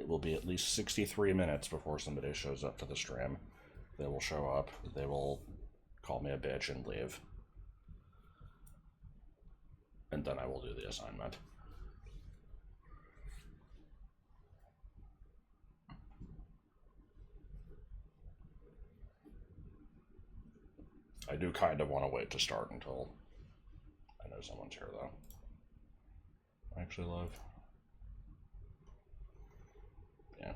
will be at least 63 minutes before somebody shows up to the stream. They will show up, they will call me a bitch and leave. And then I will do the assignment. I do kind of want to wait to start until I know someone's here, though. Actually, love. Yeah.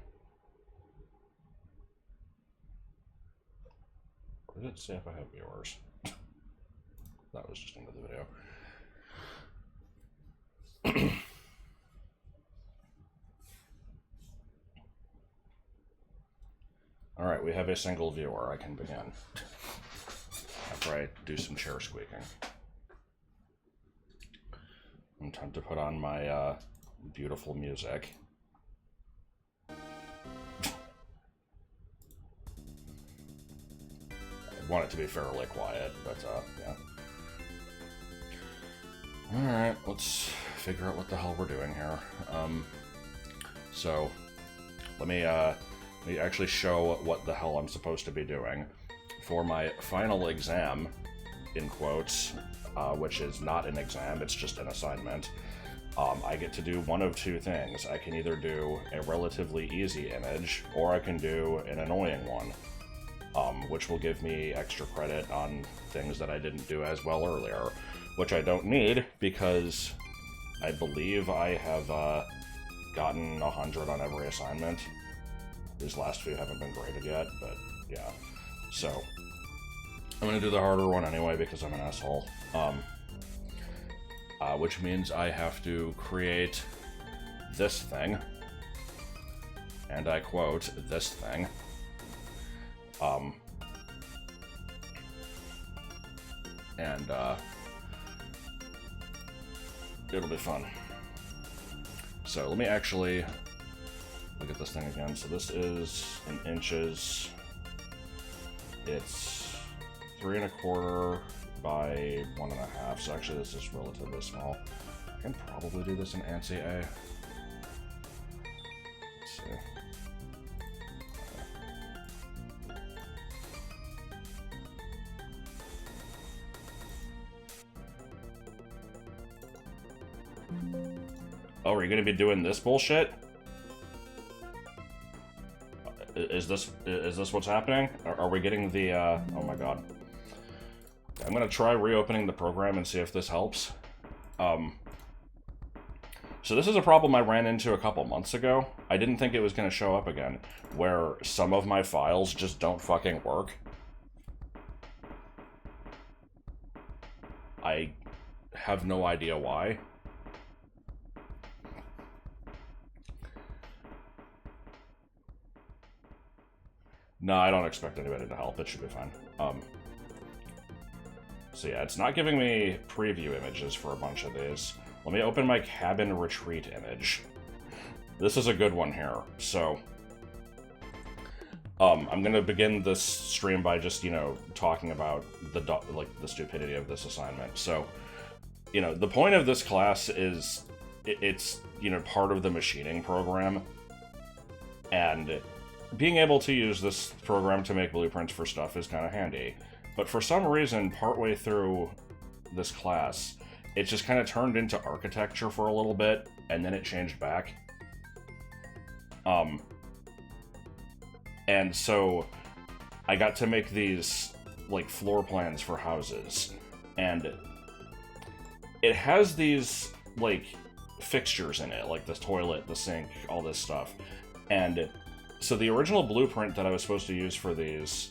Or did it say if I have viewers? That was just into the video. All right, we have a single viewer. I can begin. After I do some chair squeaking. And time to put on my beautiful music. I want it to be fairly quiet, but yeah. Alright, let's figure out what the hell we're doing here. So, let me actually show what the hell I'm supposed to be doing. For my final exam, in quotes, which is not an exam, it's just an assignment, I get to do one of two things. I can either do a relatively easy image, or I can do an annoying one, which will give me extra credit on things that I didn't do as well earlier, which I don't need, because I believe I have gotten 100 on every assignment. These last few haven't been graded yet, but yeah. So, I'm going to do the harder one anyway because I'm an asshole. Which means I have to create this thing. And I quote, this thing. And it'll be fun. So, let me actually look at this thing again. So this is in inches. It's 3 1/4 by 1 1/2. So actually this is relatively small. I can probably do this in ANSI A. Let's see. Oh, are you going to be doing this bullshit? Is this what's happening? Are we getting the, oh my god. I'm gonna try reopening the program and see if this helps. So this is a problem I ran into a couple months ago. I didn't think it was gonna show up again, where some of my files just don't fucking work. I have no idea why. No, I don't expect anybody to help. It should be fine. So yeah, it's not giving me preview images for a bunch of these. Let me open my cabin retreat image. This is a good one here. So, I'm gonna begin this stream by just, you know, talking about the stupidity of this assignment. So, you know, the point of this class is it's, you know, part of the machining program, and being able to use this program to make blueprints for stuff is kind of handy. But for some reason, partway through this class, it just kind of turned into architecture for a little bit, and then it changed back. And so I got to make these, like, floor plans for houses, and it has these, like, fixtures in it, like the toilet, the sink, all this stuff. And so the original blueprint that I was supposed to use for these,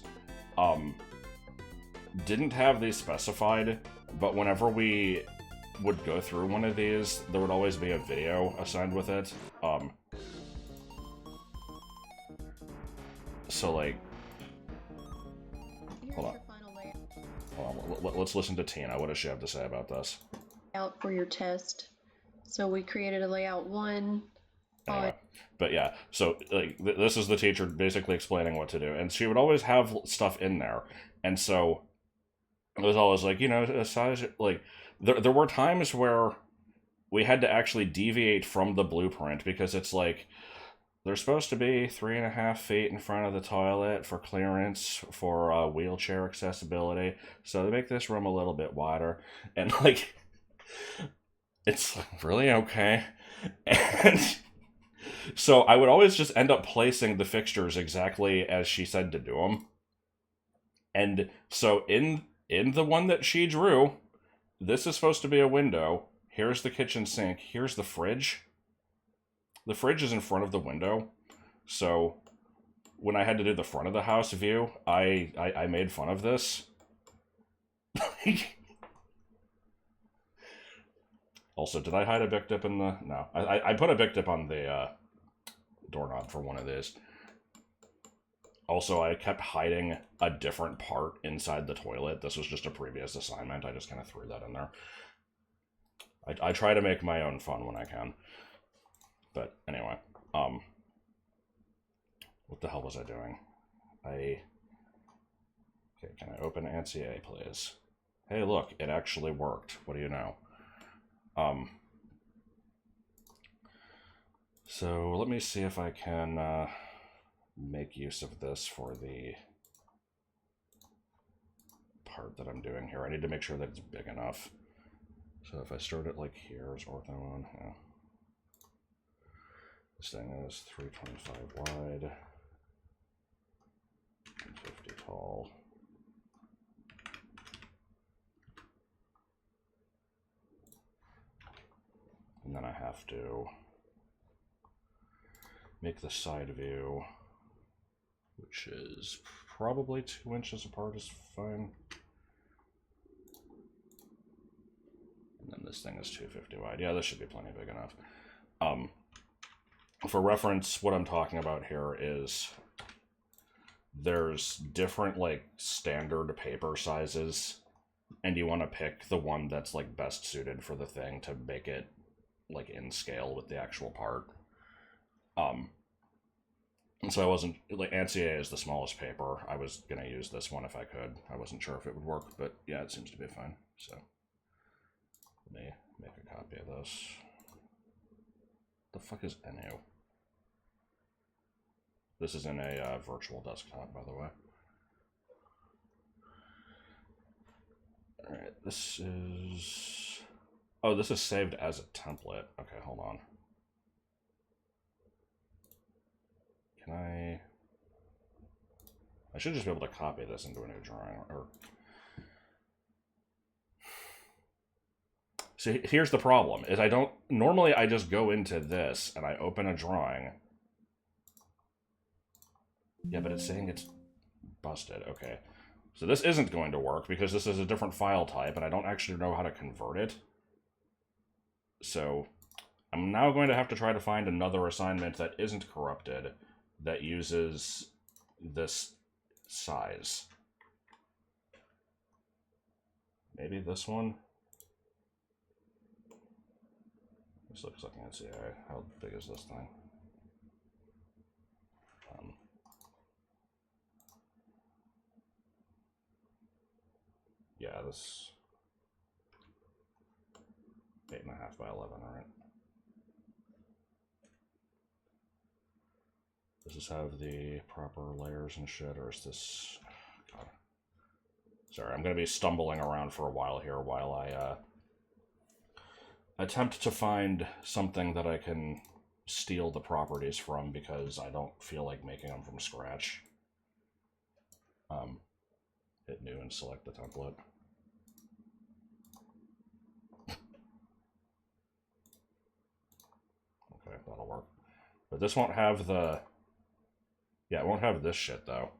didn't have these specified, but whenever we would go through one of these, there would always be a video assigned with it. So, like, hold on, let's listen to Tina. What does she have to say about this? Out for your test. So we created a layout 1. Anyway, but yeah, so like this is the teacher basically explaining what to do, and she would always have stuff in there, and so it was always like, you know, a size, like there were times where we had to actually deviate from the blueprint because it's like, They're supposed to be 3.5 feet in front of the toilet for clearance for wheelchair accessibility. So they make this room a little bit wider, and like, it's really okay. And so I would always just end up placing the fixtures exactly as she said to do them. And so in the one that she drew, this is supposed to be a window. Here's the kitchen sink. Here's the fridge. The fridge is in front of the window. So when I had to do the front of the house view, I made fun of this. Also, did I hide a Bic dip in the... No. I put a Bic dip on the doorknob for one of these. Also, I kept hiding a different part inside the toilet. This was just a previous assignment. I just kind of threw that in there. I try to make my own fun when I can. But anyway, what the hell was I doing? Okay, can I open ANSI, please? Hey, look, it actually worked. What do you know? So let me see if I can make use of this for the part that I'm doing here. I need to make sure that it's big enough. So if I start it like here, is ortho on? Yeah. This thing is 325 wide, 50 tall. And then I have to make the side view, which is probably 2 inches apart, is fine. And then this thing is 250 wide. Yeah, this should be plenty big enough. For reference, what I'm talking about here is there's different like standard paper sizes, and you want to pick the one that's like best suited for the thing to make it like in scale with the actual part. And so I wasn't like, ANSI is the smallest paper. I was gonna use this one if I could. I wasn't sure if it would work, but yeah, it seems to be fine. So let me make a copy of this. The fuck is NU? This is in a virtual desktop, by the way. Alright, this is... Oh, this is saved as a template. Okay, hold on. Can I should just be able to copy this into a new drawing. Or... See, here's the problem, is normally I just go into this and I open a drawing. Yeah, but it's saying it's busted. Okay. So this isn't going to work because this is a different file type and I don't actually know how to convert it. So I'm now going to have to try to find another assignment that isn't corrupted that uses this size. Maybe this one? This looks like an NCI. How big is this thing? Yeah, this 8.5 by 11, right? Does this have the proper layers and shit, or is this... God. Sorry, I'm going to be stumbling around for a while here while I attempt to find something that I can steal the properties from because I don't feel like making them from scratch. Hit new and select the template. Okay, that'll work. But this won't have the... Yeah, it won't have this shit, though.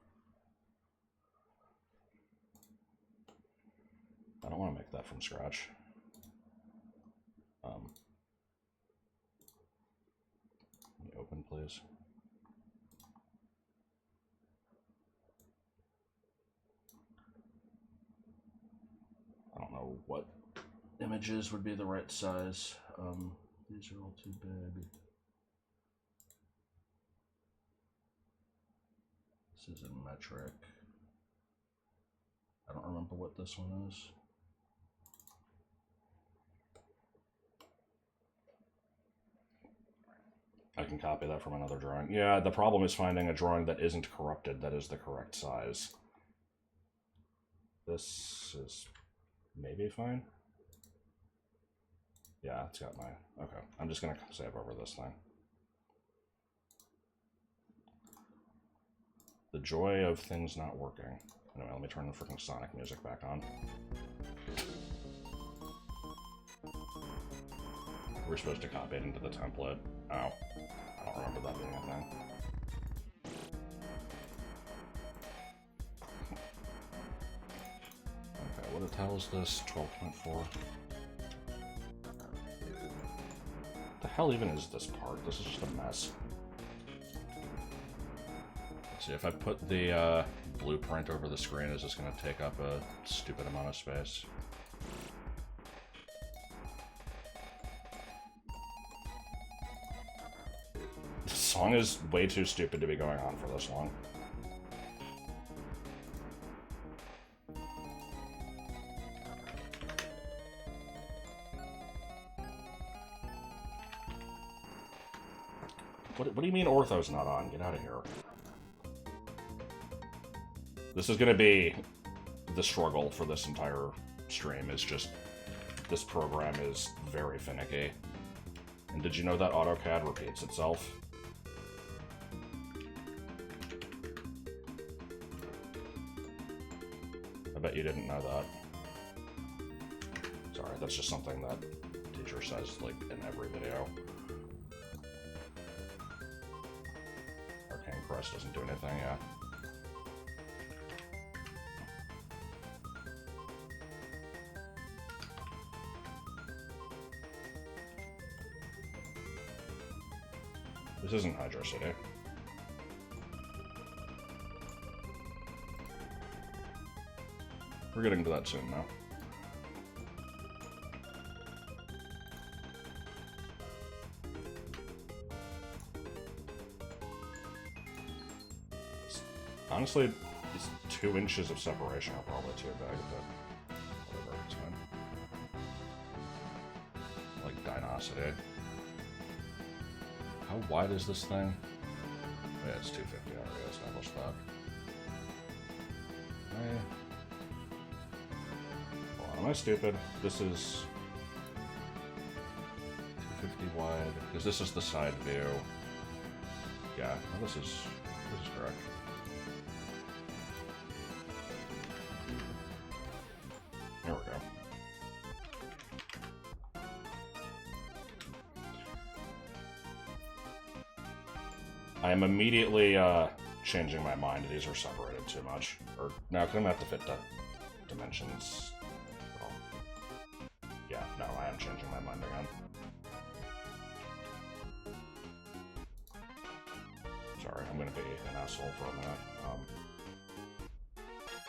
I don't want to make that from scratch. Let me open, please. I don't know what images would be the right size. These are all too big. This is in metric. I don't remember what this one is. I can copy that from another drawing. Yeah, the problem is finding a drawing that isn't corrupted that is the correct size. This is maybe fine. Yeah, it's got my... Okay, I'm just going to save over this thing. The joy of things not working. Anyway, let me turn the freaking Sonic music back on. We're supposed to copy it into the template. Oh, I don't remember that being a thing. Okay, what the hell is this? 12.4. The hell even is this part? This is just a mess. Let's see, if I put the blueprint over the screen, is this going to take up a stupid amount of space? This song is way too stupid to be going on for this long. What do you mean ortho's not on? Get out of here. This is going to be the struggle for this entire stream, is just this program is very finicky. And did you know that AutoCAD repeats itself? I bet you didn't know that. Sorry, that's just something that teacher says, like, in every video. Arcane Crest doesn't do anything, yeah. This isn't Hydro City. We're getting to that soon now. Honestly, these 2 inches of separation are probably too big, but whatever, it's fine. Like Dinosity. How wide is this thing? Yeah, it's 250, I already established that. Am I stupid? This is 250 wide, because this is the side view. Yeah, no, this is correct. There we go. I am immediately changing my mind. These are separated too much. Or no, because I'm gonna have to fit the dimensions. Oh. Yeah, no, I am changing my mind again. Sorry, I'm gonna be an asshole for a minute.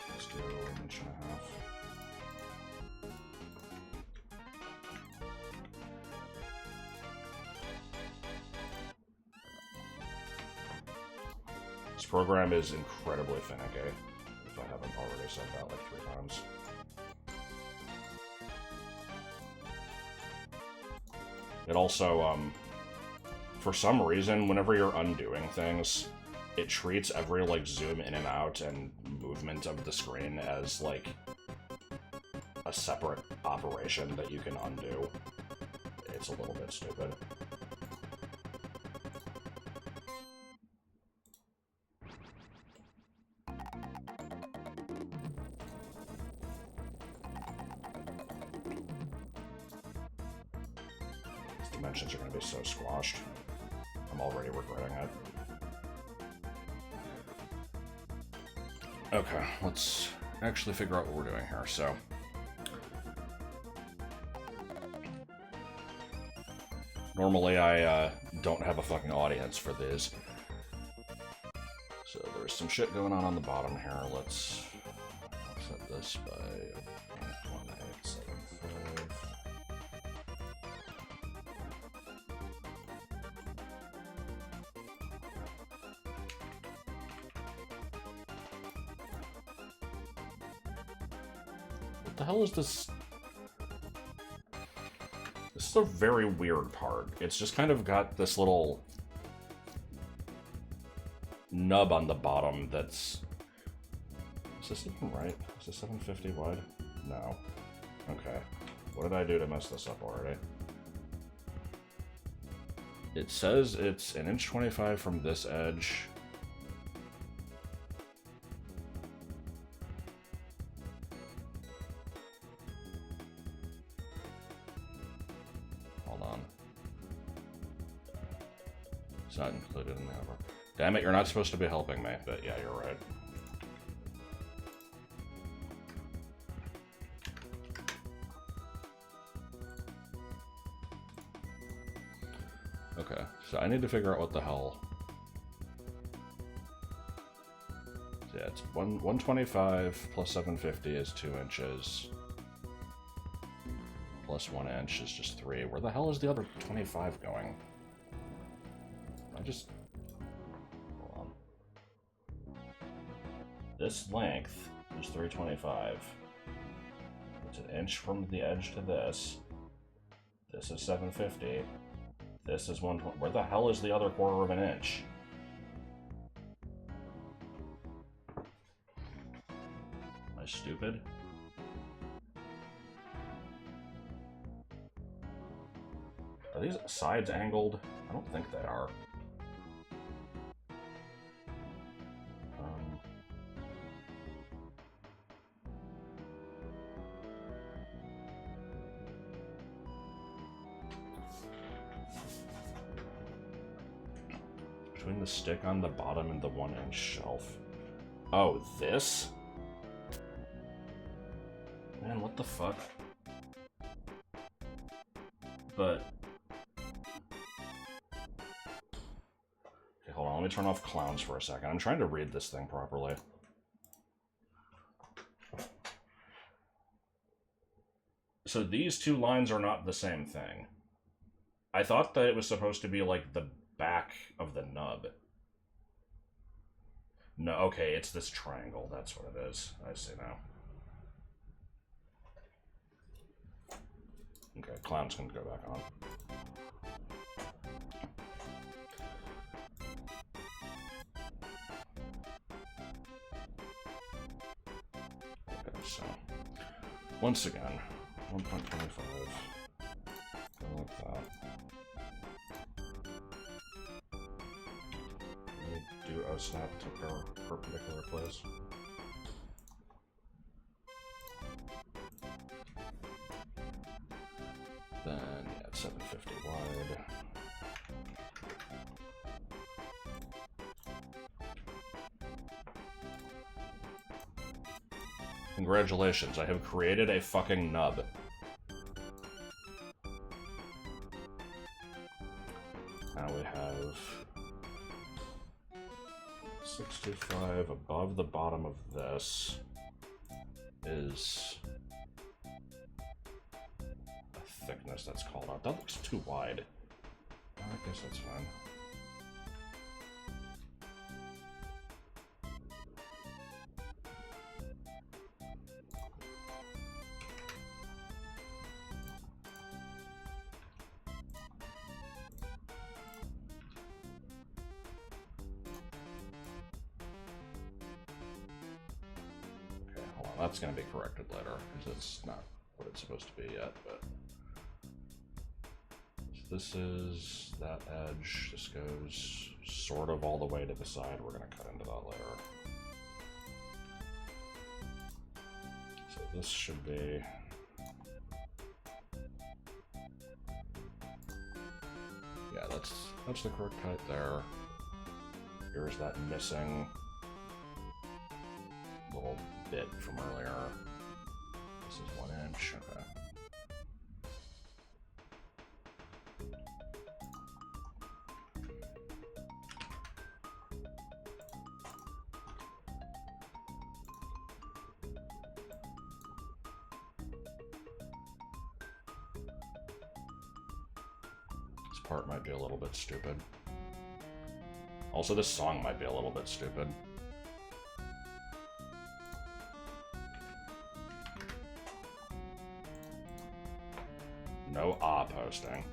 Let's do 1.5 inches. This program is incredibly finicky, if I haven't already said that like 3 times. It also, for some reason, whenever you're undoing things, it treats every, like, zoom in and out and movement of the screen as, like, a separate operation that you can undo. It's a little bit stupid. Dimensions are going to be so squashed. I'm already regretting it. Okay, let's actually figure out what we're doing here. So, normally I don't have a fucking audience for this. So there's some shit going on the bottom here. Let's set this by 0.1875. What the hell is this? This is a very weird part. It's just kind of got this little nub on the bottom that's... Is this even right? Is this 750 wide? No. Okay. What did I do to mess this up already? It says it's 1.25 inch from this edge. Hold on. It's not included in the number. Damn it, you're not supposed to be helping me, but yeah, you're right. Okay, so I need to figure out what the hell. So yeah, it's 125 plus 750 is 2 inches. Plus 1 inch is just 3. Where the hell is the other 25 going? I just... Hold on. This length is 325. It's an inch from the edge to this. This is 750. This is 120. Where the hell is the other 1/4 of an inch? Am I stupid? Are these sides angled? I don't think they are. Between the stick on the bottom and the 1 inch shelf. Oh, this? Man, what the fuck? But... Okay, hold on, let me turn off clowns for a second. I'm trying to read this thing properly. So these two lines are not the same thing. I thought that it was supposed to be like the back of the nub. No, okay, it's this triangle. That's what it is. I see now. Okay, clowns can go back on. Okay, so once again, 1.25. Go like that. Do a snap to perpendicular place. Then, yeah, it's 750 wide. Congratulations, I have created a fucking nub. Now we have 625 above the bottom of this is a thickness that's called out. That looks too wide. I guess that's fine. That's going to be corrected later, because it's not what it's supposed to be yet, but... So this is that edge. This goes sort of all the way to the side. We're going to cut into that later. So this should be... Yeah, that's the correct height there. Here's that missing little bit from earlier. This is 1 inch, okay. This part might be a little bit stupid. Also, this song might be a little bit stupid. No posting.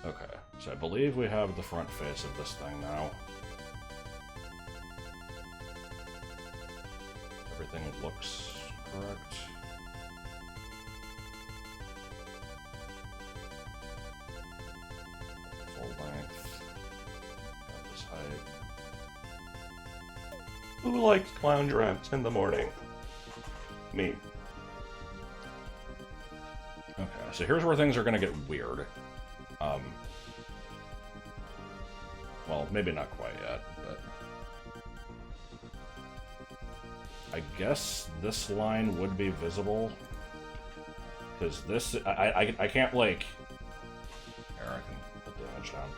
Okay. So I believe we have the front face of this thing now. Everything looks correct. Full length. Got this height. Who likes clown dreamt in the morning? Me. Okay, so here's where things are gonna get weird. Well, maybe not quite yet, but... I guess this line would be visible. Because this... I can't, like... Here, I can put the image down.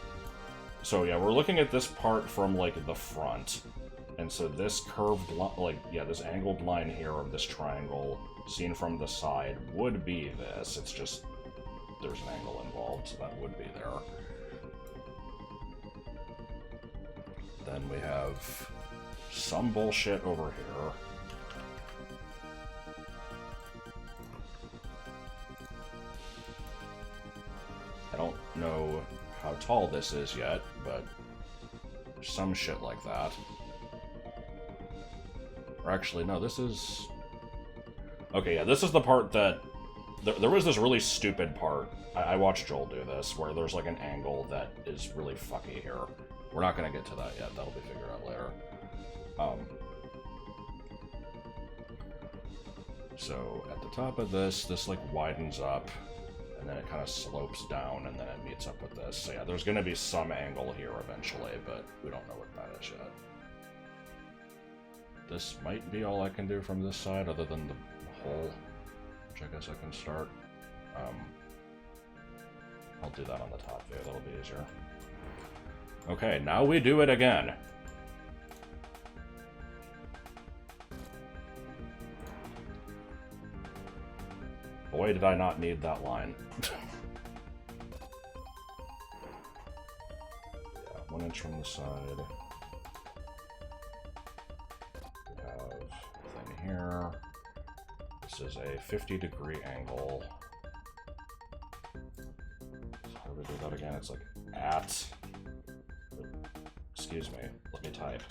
So, yeah, we're looking at this part from, like, the front. And so this curved line... Like, yeah, this angled line here of this triangle, seen from the side, would be this. It's just... There's an angle involved, so that would be there. Then we have some bullshit over here. I don't know how tall this is yet, but some shit like that. Or actually, no, this is... Okay, yeah, this is the part that... There was this really stupid part. I watched Joel do this, where there's like an angle that is really fucky here. We're not going to get to that yet. That'll be figured out later. So, at the top of this like widens up, and then it kind of slopes down, and then it meets up with this. So yeah, there's going to be some angle here eventually, but we don't know what that is yet. This might be all I can do from this side, other than the hole, which I guess I can start. I'll do that on the top view. That'll be easier. Okay, now we do it again. Boy, did I not need that line. Yeah, 1 inch from the side. We have a thing here. This is a 50-degree angle. So how do we do that again? It's like at... Excuse me, let me type.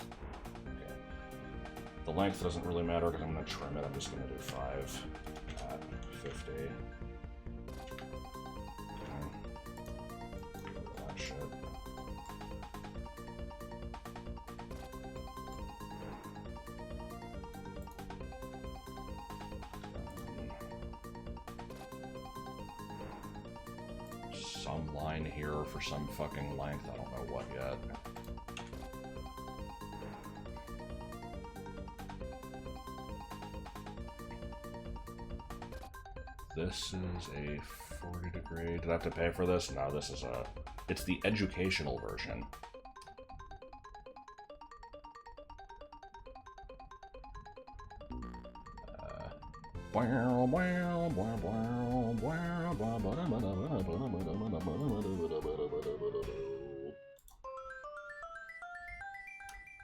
Okay. The length doesn't really matter because I'm going to trim it. I'm just going to do 5 at 50. That shit. Some line here for some fucking length. I don't know what yet. This is a 40-degree. Did I have to pay for this? No, this is a... It's the educational version.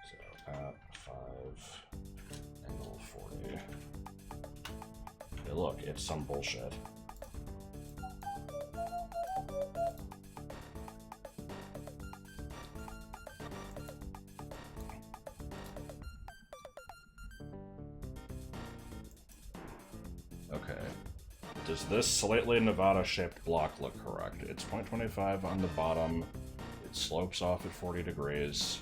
So, at 5, angle 40. Hey, look, it's some bullshit. Okay. Does this slightly Nevada-shaped block look correct? It's 0.25 on the bottom. It slopes off at 40 degrees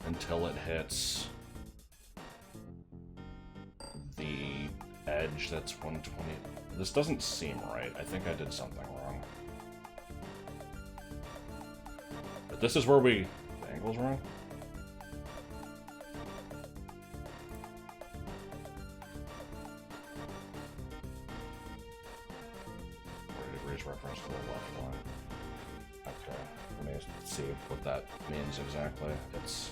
until it hits the edge that's 120. This doesn't seem right. I think I did something wrong. But this is where the angle's wrong? Reference to the left one. Okay, let me see what that means exactly. It's...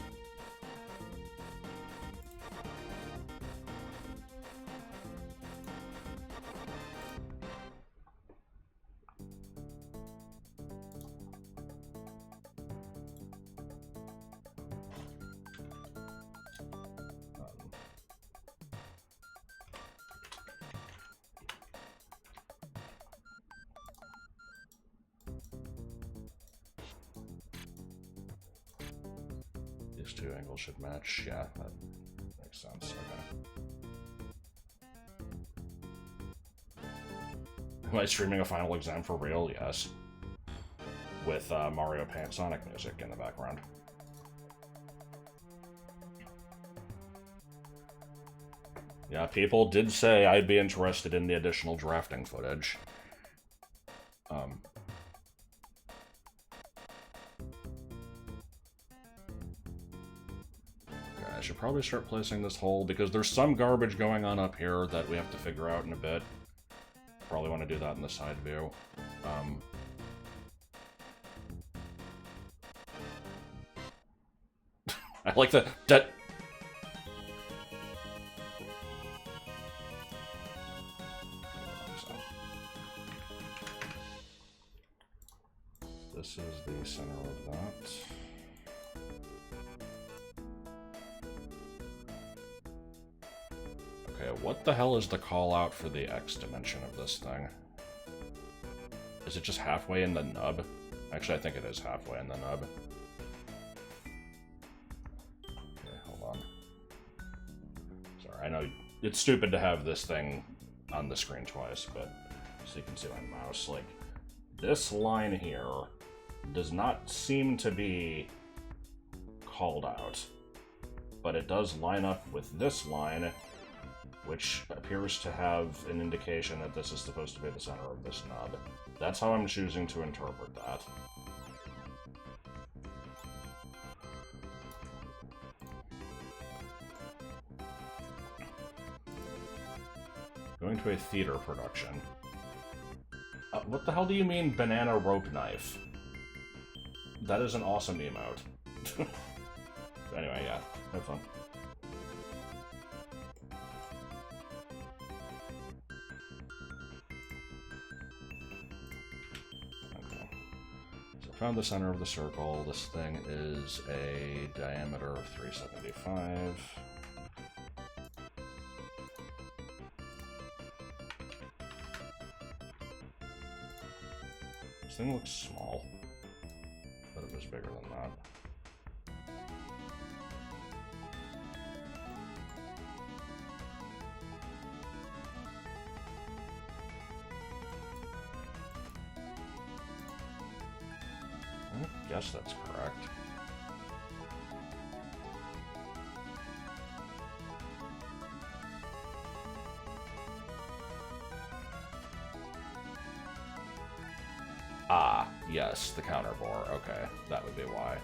These two angles should match. Yeah, that makes sense. Okay. Am I streaming a final exam for real? Yes. With Mario Paint Sonic music in the background. Yeah, people did say I'd be interested in the additional drafting footage. Okay, I should probably start placing this hole, because there's some garbage going on up here that we have to figure out in a bit. Probably want to do that in the side view. I like that. This is the center of that. Okay, what the hell is the call out for the X dimension of this thing? Is it just halfway in the nub? Actually, I think it is halfway in the nub. Okay, hold on. Sorry, I know it's stupid to have this thing on the screen twice, but so you can see my mouse. Like, this line here does not seem to be called out, but it does line up with this line, which appears to have an indication that this is supposed to be the center of this nub. That's how I'm choosing to interpret that. Going to a theater production. What the hell do you mean, banana rope knife? That is an awesome emote. Anyway, yeah, have fun. Okay. So found the center of the circle. This thing is a diameter of 375. This thing looks small, but it was bigger than that. I guess that's correct. Ah, yes, the counter bore. Okay, that would be why.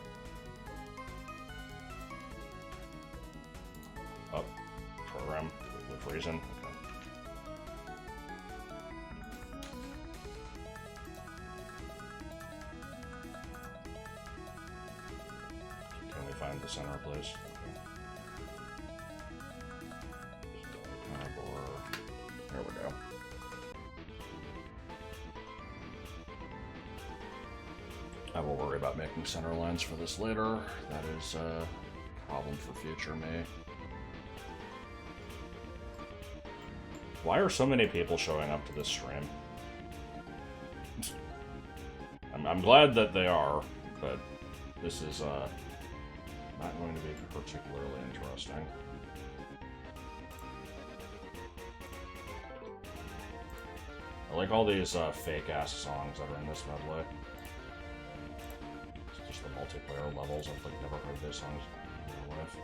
Oh, program with reason. Okay. Can we find the center, please? Okay. Counter bore. There we go. I will worry about making center lines for this later. That is a problem for future me. Why are so many people showing up to this stream? I'm glad that they are, but this is not going to be particularly interesting. I like all these fake-ass songs that are in this medley. Just the multiplayer levels. I've like never heard those songs in my life.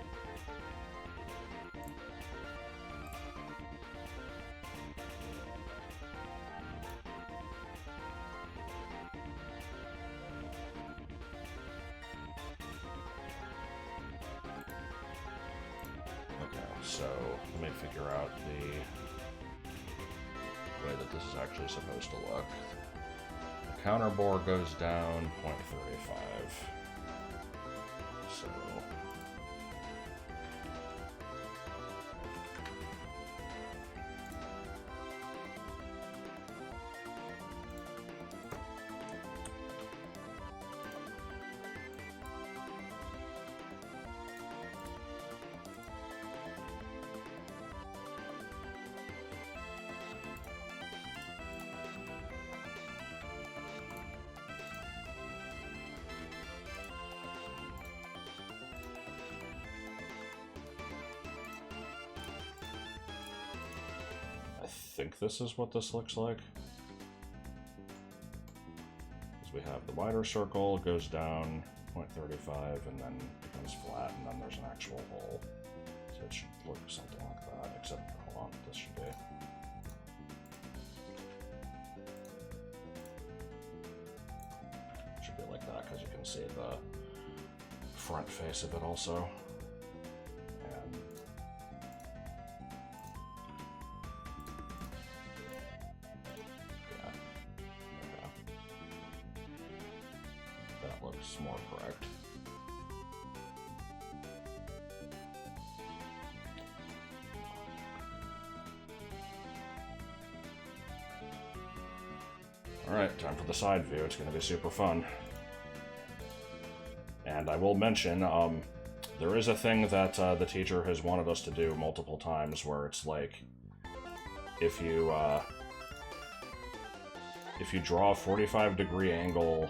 Okay, so let me figure out the way that this is actually supposed to look. The counter bore goes down 0.35. So think this is what this looks like. Because we have the wider circle, goes down 0.35, and then becomes flat, and then there's an actual hole. So it should look something like that, except, hold on, this should be. Should be like that, because you can see the front face of it also. And yeah, okay. That looks more correct. Alright, time for the side view. It's going to be super fun. And I will mention, there is a thing that the teacher has wanted us to do multiple times where it's like, if you draw a 45-degree angle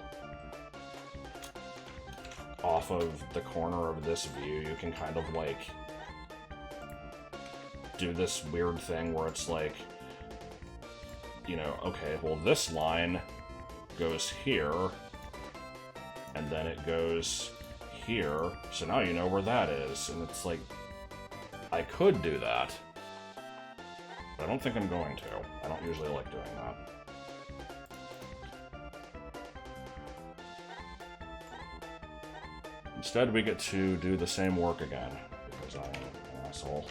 off of the corner of this view, you can kind of like do this weird thing where it's like, you know, okay, well this line goes here, and then it goes here, so now you know where that is, and it's like, I could do that, but I don't think I'm going to. I don't usually like doing that. Instead, we get to do the same work again, because I am an asshole.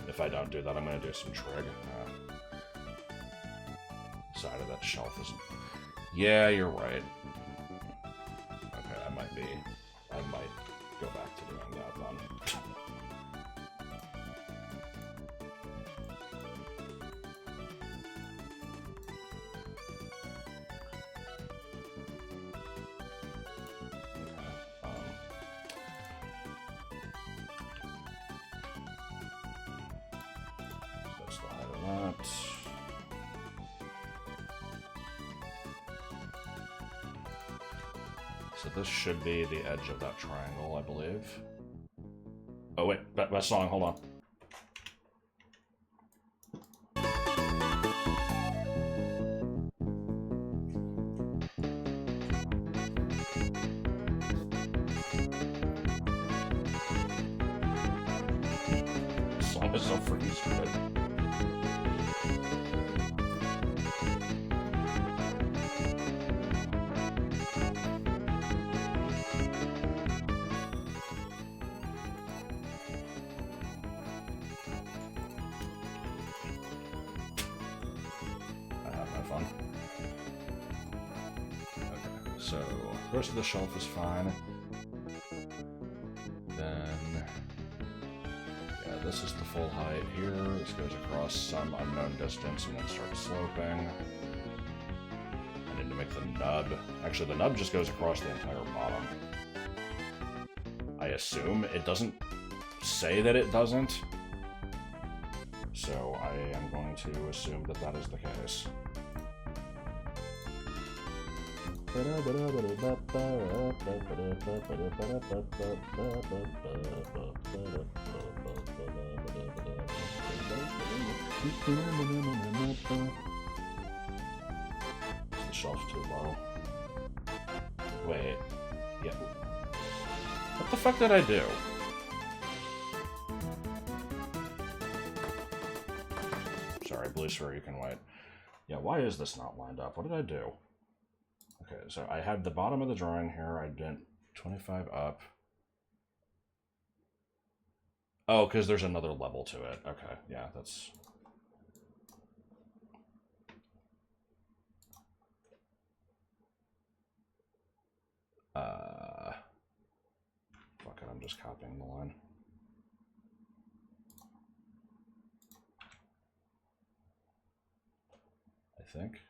If I don't do that, I'm going to do some trig. Side of that shelf isn't... Yeah, you're right. Okay, I might go back to doing that then. That's the height of that. So this should be the edge of that triangle, I believe. Oh wait, best song, hold on. This song is so freaking stupid. Fun. Okay, so the rest of the shelf is fine. Then, yeah, this is the full height here. This goes across some unknown distance and then starts sloping. I need to make the nub. Actually, the nub just goes across the entire bottom. I assume it doesn't say that it doesn't. So I am going to assume that that is the case. Is the shelf too low? Wait. Yeah. What the fuck did I do? Sorry, blue sphere, you can wait. Yeah, why is this not lined up? What did I do? Okay, so I had the bottom of the drawing here. I did 25 up. Oh, because there's another level to it. Okay, yeah, that's... Fuck it, I'm just copying the line. I think.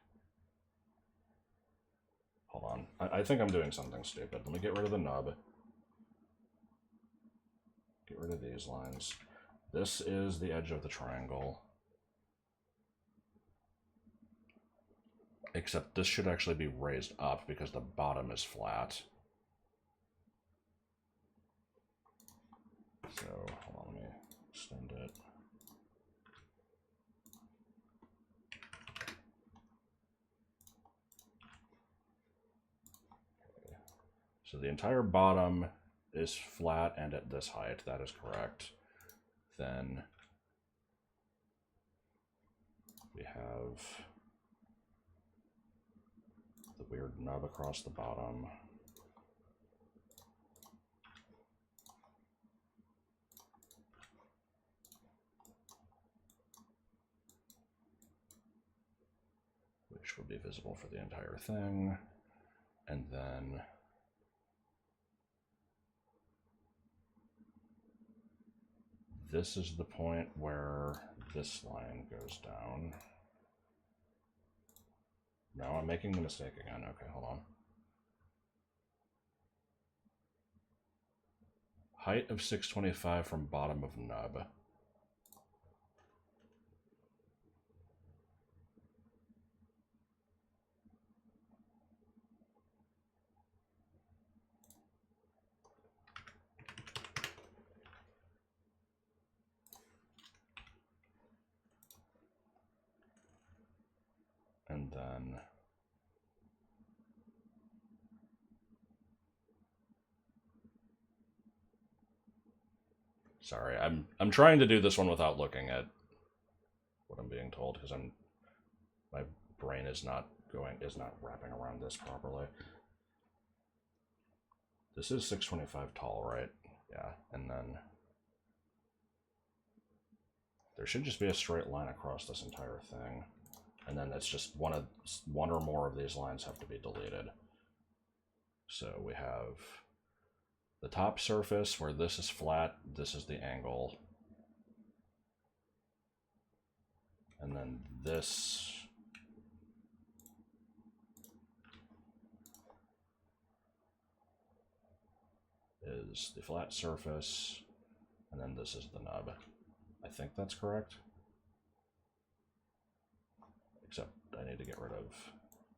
Hold on. I think I'm doing something stupid. Let me get rid of the nub. Get rid of these lines. This is the edge of the triangle. Except this should actually be raised up because the bottom is flat. So, hold on, let me extend it. Okay. So the entire bottom is flat and at this height. That is correct. Then we have the weird nub across the bottom. Which will be visible for the entire thing. And then this is the point where this line goes down. No, I'm making the mistake again. Okay, hold on. Height of 625 from bottom of nub. And then sorry, I'm trying to do this one without looking at what I'm being told because my brain is not wrapping around this properly. This is 625 tall, right? Yeah, and then there should just be a straight line across this entire thing. And then it's just one or more of these lines have to be deleted. So we have the top surface where this is flat, this is the angle. And then this is the flat surface, and then this is the nub. I think that's correct. Except I need to get rid of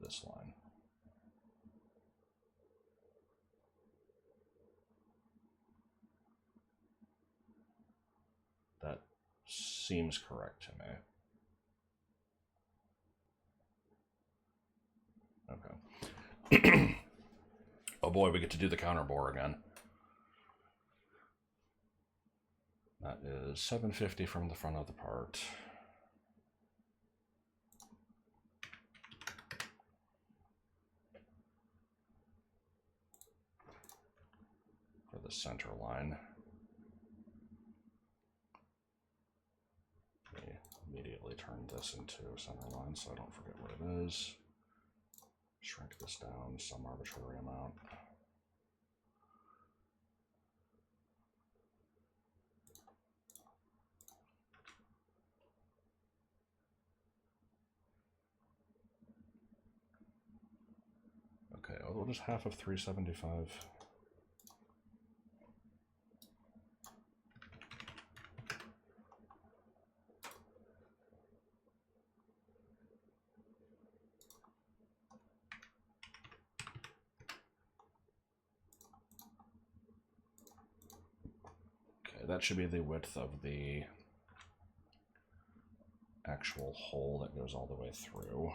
this line. That seems correct to me. Okay. Oh boy, we get to do the counter bore again. That is 750 from the front of the part. For the center line. Let me immediately turn this into center line so I don't forget what it is. Shrink this down some arbitrary amount. Okay, what is half of 375? Okay, that should be the width of the actual hole that goes all the way through.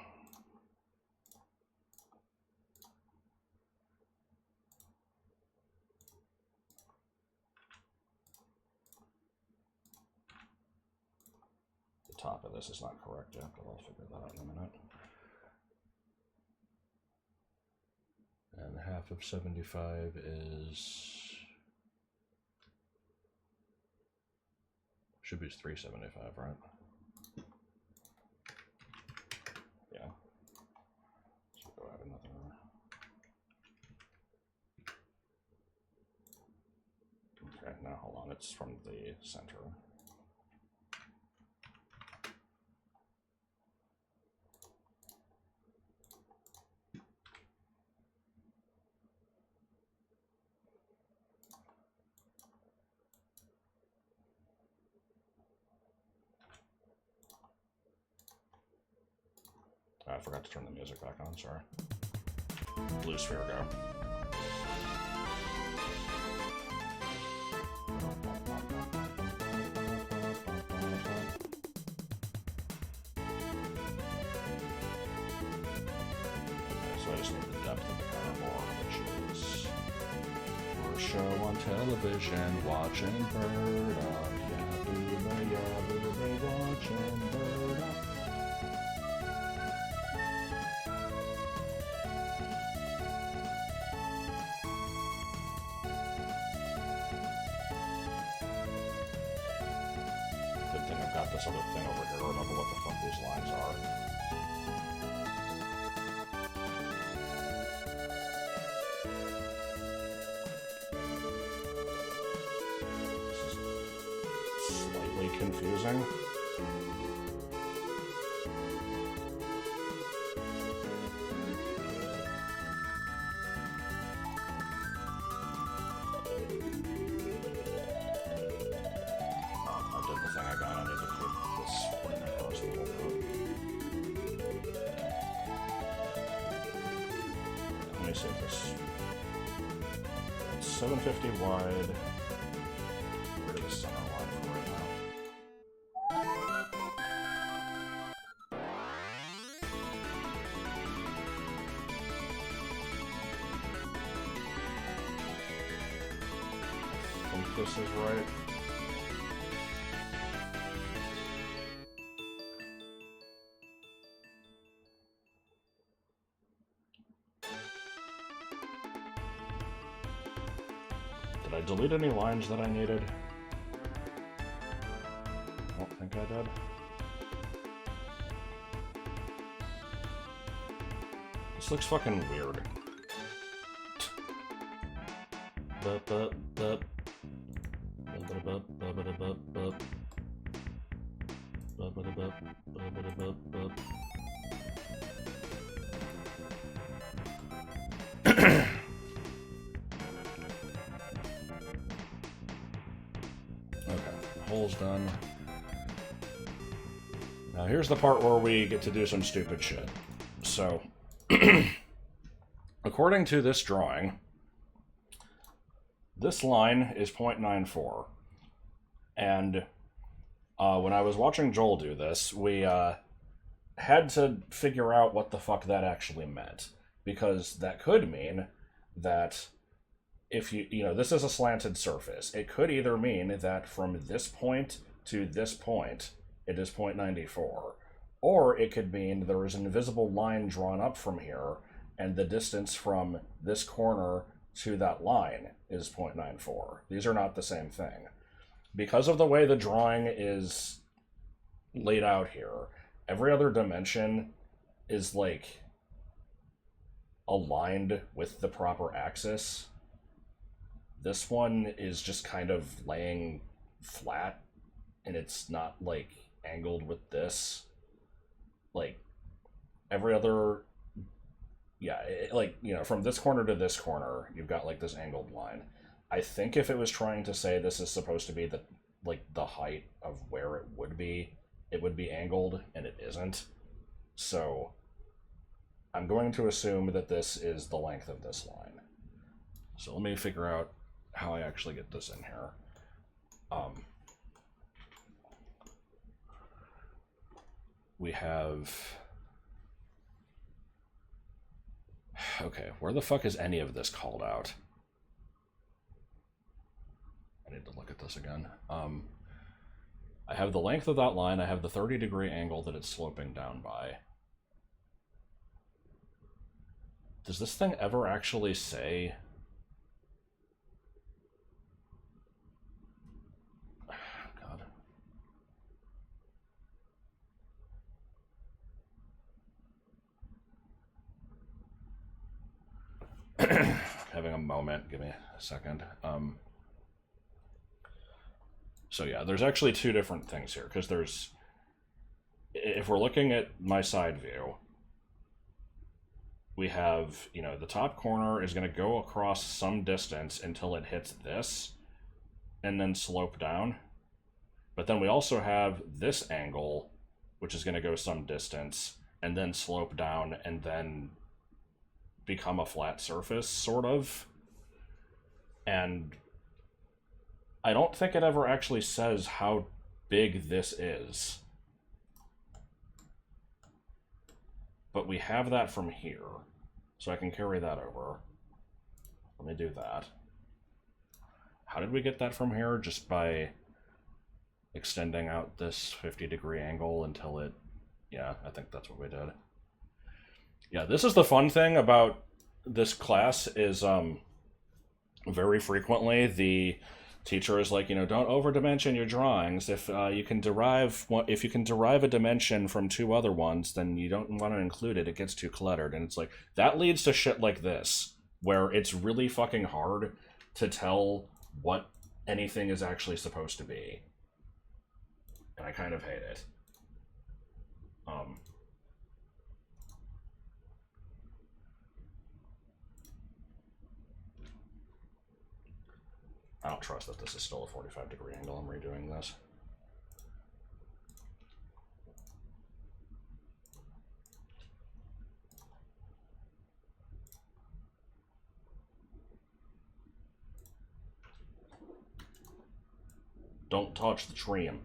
Top of this is not correct yet, but I'll figure that out in a minute. And half of 75 is... should be 375, right? Yeah. So go add another... Okay, now hold on, it's from the center. I forgot to turn the music back on, sorry. Blue sphere go. So I just need the depth of the parabola, which is for a show on television, watching Bird Up. Yeah, booba, watching Bird Up. Good thing I've got this other thing over here to remember what the fuck these lines are. This is slightly confusing. Let me see if this. It's 750 wide. Get rid of the center line for right now. I think this is right. Did I delete any lines that I needed? I don't think I did. This looks fucking weird. Hole's done. Now here's the part where we get to do some stupid shit. So, according to this drawing, this line is 0.94. And when I was watching Joel do this, we had to figure out what the fuck that actually meant. Because that could mean that if you know, this is a slanted surface. It could either mean that from this point to this point, it is 0.94. Or it could mean there is an invisible line drawn up from here, and the distance from this corner to that line is 0.94. These are not the same thing. Because of the way the drawing is laid out here, every other dimension is, like, aligned with the proper axis. This one is just kind of laying flat, and it's not, like, angled with this. Like, every other... Yeah, like, you know, from this corner to this corner, you've got, like, this angled line. I think if it was trying to say this is supposed to be the, like, the height of where it would be angled, and it isn't. So, I'm going to assume that this is the length of this line. So let me figure out how I actually get this in here. We have... Okay, where the fuck is any of this called out? I need to look at this again. I have the length of that line, I have the 30-degree angle that it's sloping down by. Does this thing ever actually say... God. Having a moment, give me a second. So yeah, there's actually two different things here, because there's... If we're looking at my side view, we have, you know, the top corner is going to go across some distance until it hits this, and then slope down. But then we also have this angle, which is going to go some distance, and then slope down, and then become a flat surface, sort of. And I don't think it ever actually says how big this is. But we have that from here, so I can carry that over. Let me do that. How did we get that from here? Just by extending out this 50-degree angle until it... Yeah, I think that's what we did. Yeah, this is the fun thing about this class is very frequently the teacher is like, you know, don't over-dimension your drawings. If you can derive a dimension from two other ones, then you don't want to include it. It gets too cluttered. And it's like, that leads to shit like this, where it's really fucking hard to tell what anything is actually supposed to be. And I kind of hate it. I don't trust that this is still a 45-degree angle. I'm redoing this. Don't touch the trim.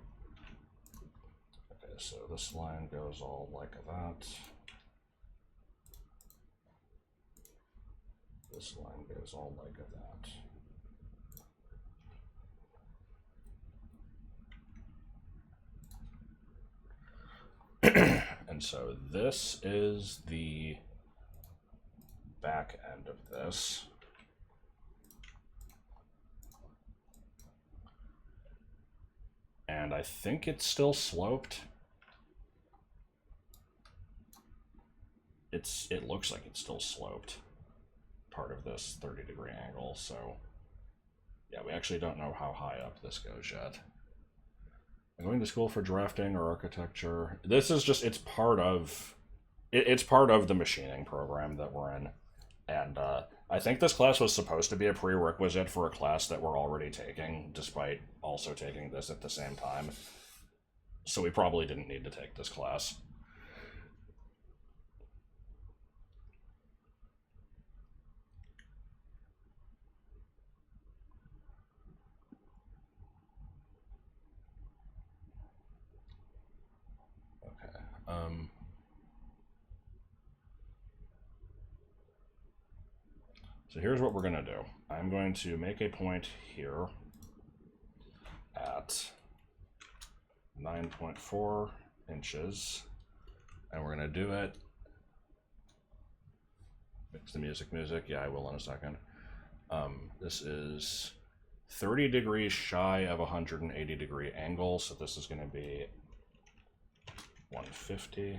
Okay, so this line goes all like that. This line goes all like that. And so this is the back end of this. And I think it's still sloped. It looks like it's still sloped, part of this 30-degree angle, so yeah, we actually don't know how high up this goes yet. I'm going to school for drafting or architecture. This is just, it's part of the machining program that we're in. And I think this class was supposed to be a prerequisite for a class that we're already taking, despite also taking this at the same time. So we probably didn't need to take this class. So here's what we're going to do. I'm going to make a point here at 9.4 inches, and we're going to do it. Mix the music. Yeah, I will in a second. This is 30 degrees shy of a 180-degree angle, so this is going to be 150.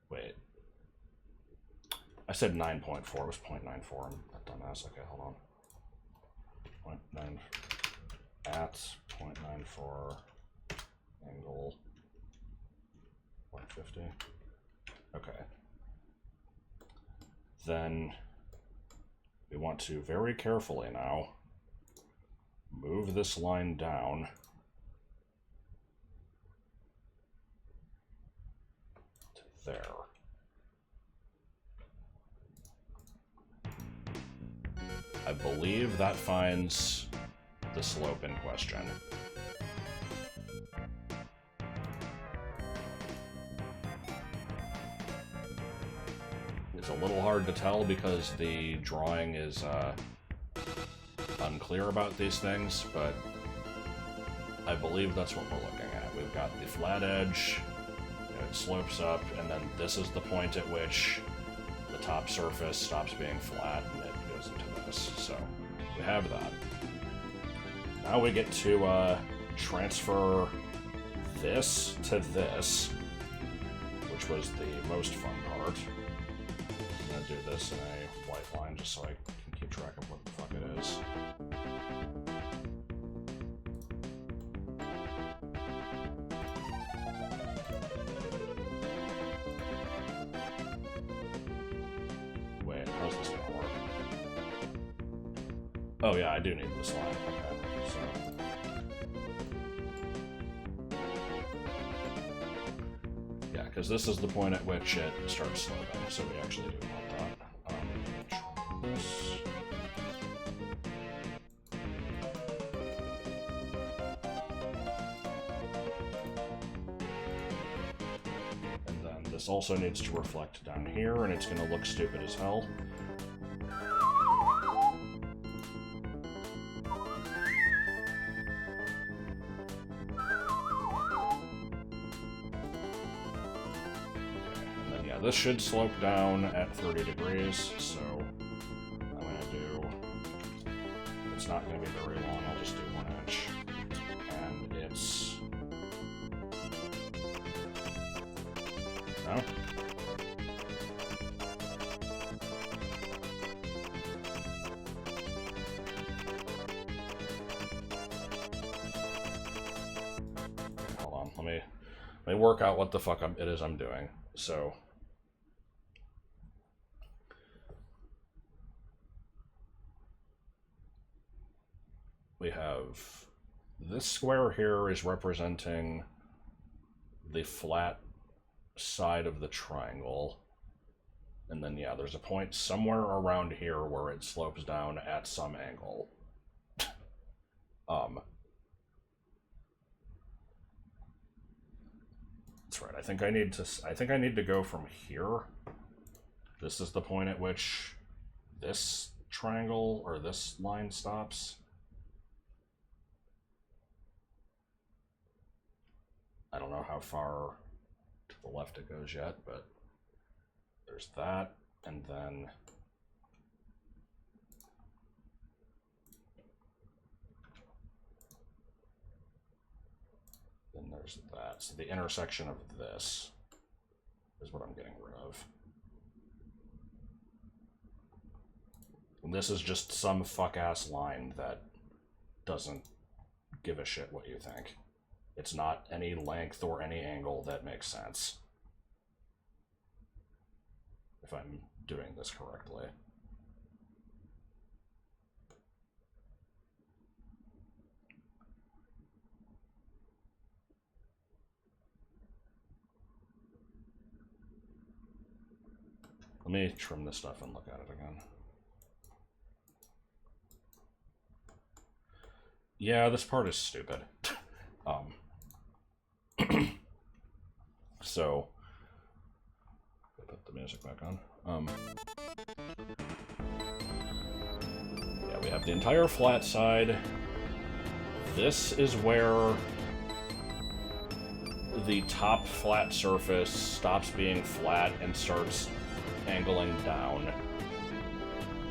Wait. I said 9.4, it was 0.94. I'm a dumbass. Okay, hold on. 0.9 at 0.94 angle 150. Okay. Then we want to very carefully now move this line down to there. I believe that finds the slope in question. It's a little hard to tell because the drawing is unclear about these things, but I believe that's what we're looking at. We've got the flat edge, it slopes up, and then this is the point at which the top surface stops being flat and it goes into this. So we have that. Now we get to transfer this to this, which was the most fun part. I'm gonna do this in a white line just so I can keep track of what the fuck it is. Wait, how's this gonna work? Oh yeah, I do need this line. Okay, so because this is the point at which it starts sloping, so we actually do want that. This. And then this also needs to reflect down here, and it's going to look stupid as hell. This should slope down at 30 degrees, so I'm going to do, it's not going to be very long, I'll just do 1 inch, and it's, no? Hold on, let me work out what the fuck it is I'm doing, so. We have this square here is representing the flat side of the triangle. And then, yeah, there's a point somewhere around here where it slopes down at some angle. That's right. I think I need to go from here. This is the point at which this triangle or this line stops. I don't know how far to the left it goes yet, but there's that, and then there's that. So the intersection of this is what I'm getting rid of. And this is just some fuck-ass line that doesn't give a shit what you think. It's not any length or any angle that makes sense. If I'm doing this correctly. Let me trim this stuff and look at it again. Yeah, this part is stupid. So, put the music back on. Yeah, we have the entire flat side. This is where the top flat surface stops being flat and starts angling down.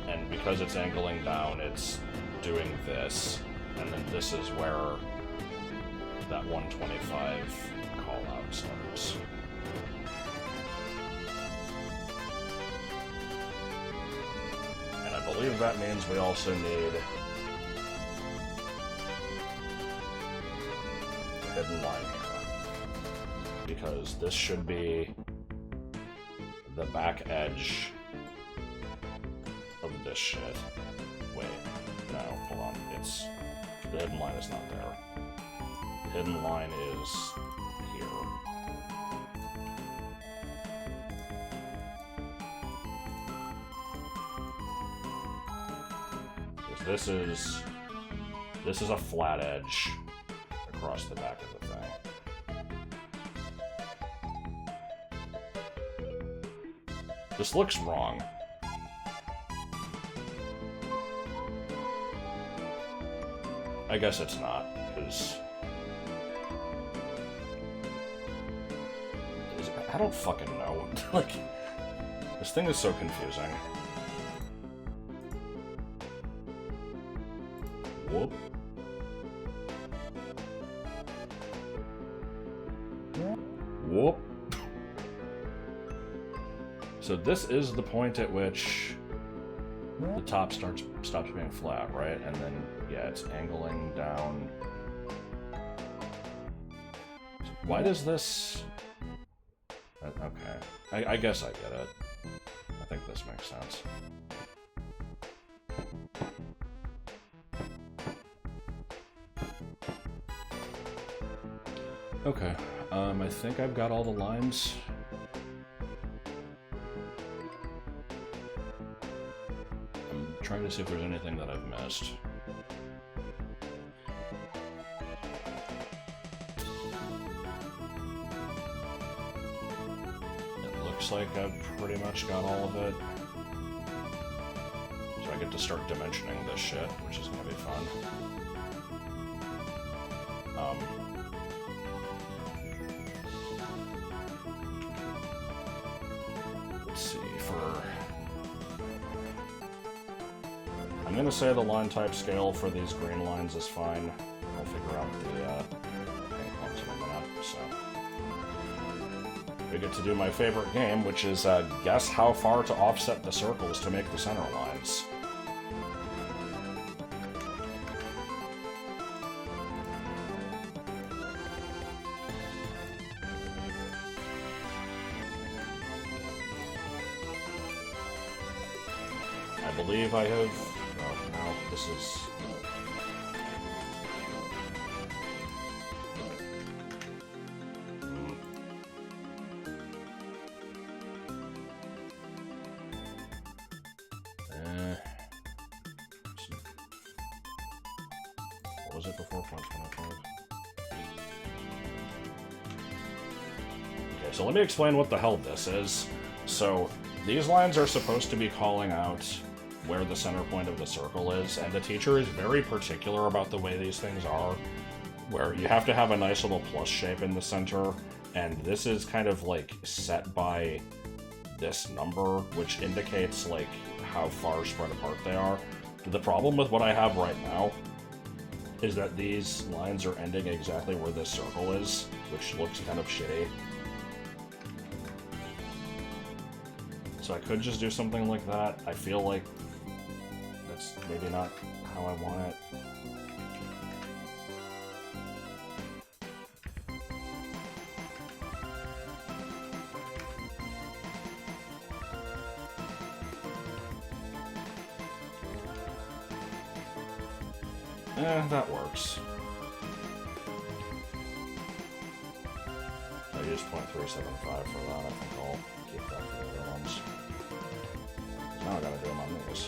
And because it's angling down, it's doing this. And then this is where that 125 call out starts. And I believe that means we also need a hidden line here. Because this should be the back edge of this shit. Wait, no, hold on. It's the hidden line is not there. The hidden line is here. Because this is a flat edge across the back of the thing. This looks wrong. I guess it's not, because I don't fucking know. Like, this thing is so confusing. Whoop. Whoop. So this is the point at which the top stops being flat, right? And then, yeah, it's angling down. So why does this... Okay. I guess I get it. I think this makes sense. Okay. I think I've got all the lines trying to see if there's anything that I've missed. It looks like I've pretty much got all of it. So I get to start dimensioning this shit, which is gonna be fun. Let's see, I'm gonna say the line type scale for these green lines is fine. I'll figure out the pink ones in a minute, so. We get to do my favorite game, which is guess how far to offset the circles to make the center lines. I believe I have... Oh, no, this is... What was it before 0.25? Okay, so let me explain what the hell this is. So, these lines are supposed to be calling out where the center point of the circle is, and the teacher is very particular about the way these things are, where you have to have a nice little plus shape in the center, and this is kind of like set by this number, which indicates like how far spread apart they are. The problem with what I have right now is that these lines are ending exactly where this circle is, which looks kind of shitty. So I could just do something like that. I feel like that's maybe not how I want it. That works. I use 0.375 for that. I think I'll keep that for the other ones. Now I gotta do them on these.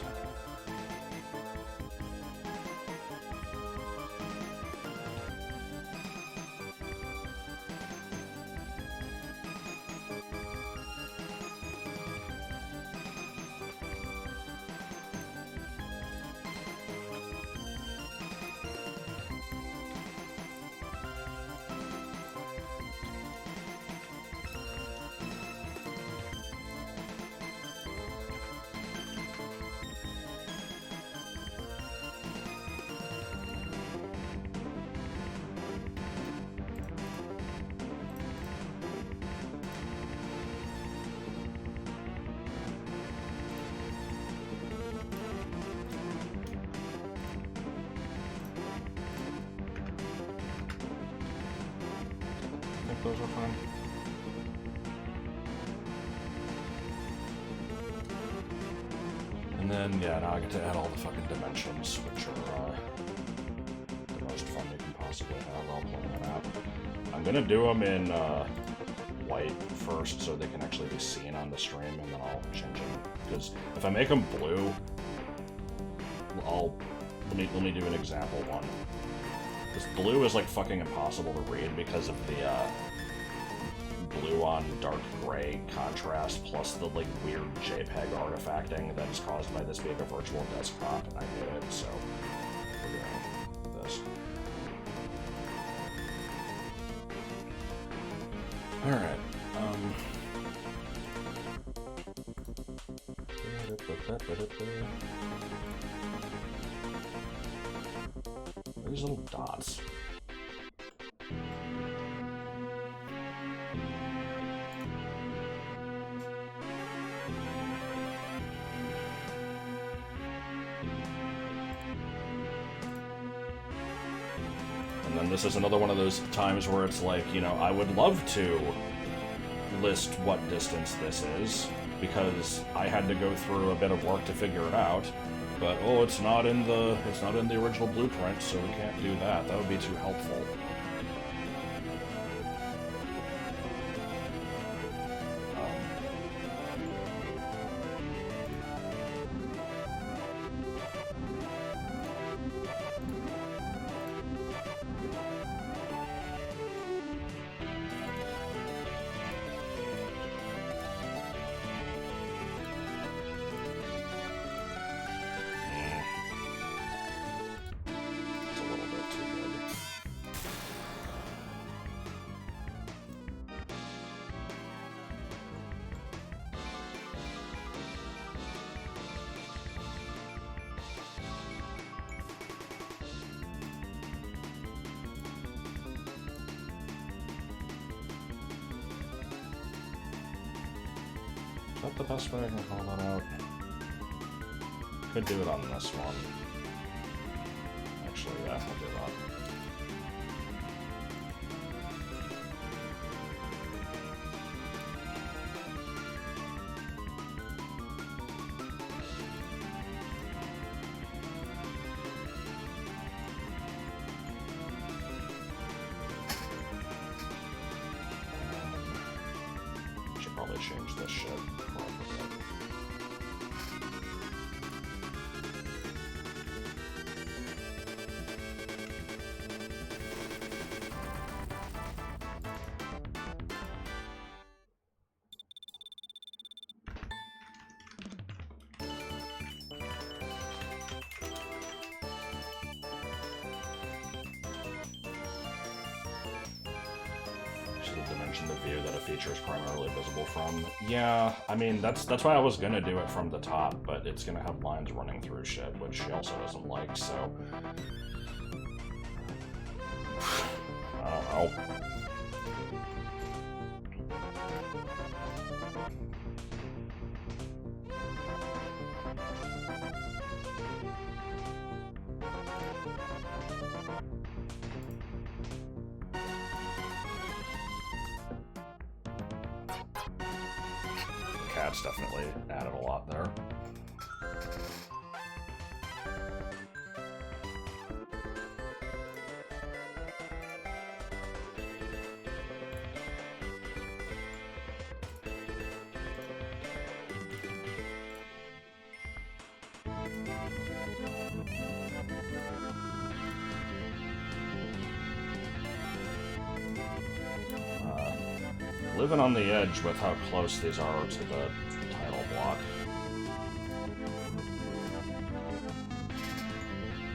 Those are fine. And then, yeah, now I get to add all the fucking dimensions, which are the most fun you can possibly have. I'll plan that out. I'm gonna do them in white first, so they can actually be seen on the stream, and then I'll change them. Because if I make them blue, let me do an example one. This blue is like fucking impossible to read because of the blue on dark gray contrast, plus the like weird JPEG artifacting that is caused by this being a virtual desktop, and I hate it, so we're doing this. Alright, these little dots. And then this is another one of those times where it's like, you know, I would love to list what distance this is, because I had to go through a bit of work to figure it out. But oh, it's not in the original blueprint, so we can't do that. That would be too helpful. that the best way I can call that out? Could do it on this one. Actually, yeah, I'll do that. Should probably change this shit. Dimension the view that a feature is primarily visible from. Yeah, I mean, that's why I was gonna do it from the top, but it's gonna have lines running through shit, which she also doesn't like, so... I don't know. CAD's definitely added a lot there. Living on the edge with how close these are to the title block.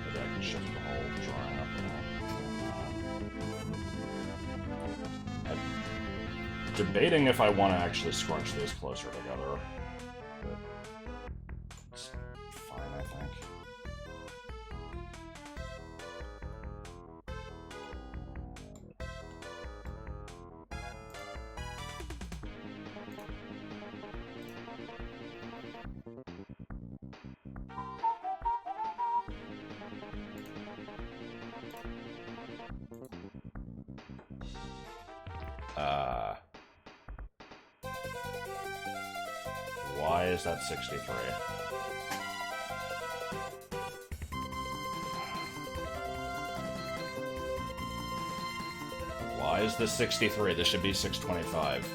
Maybe I can shift the whole drawing up now. I'm debating if I want to actually scrunch these closer together. But it's fine, I think. Why is that 63? Why is this 63? This should be 625.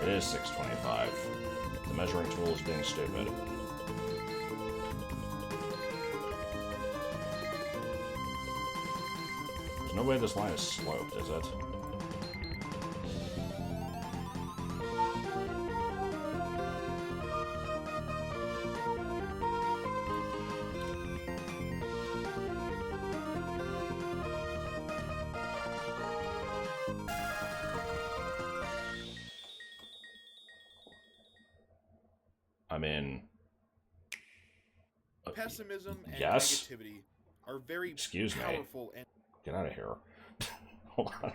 It is 625. The measuring tool is being stupid. There's no way this line is sloped, is it? I mean... Pessimism and yes? negativity are very Excuse me. powerful and... Get out of here. Hold on.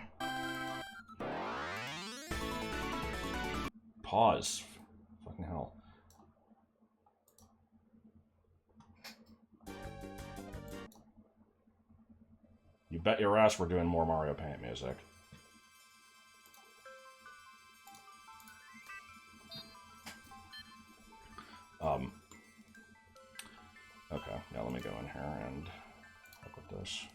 Pause. Fucking hell. You bet your ass we're doing more Mario Paint music. Okay, now let me go in here and fuck with this.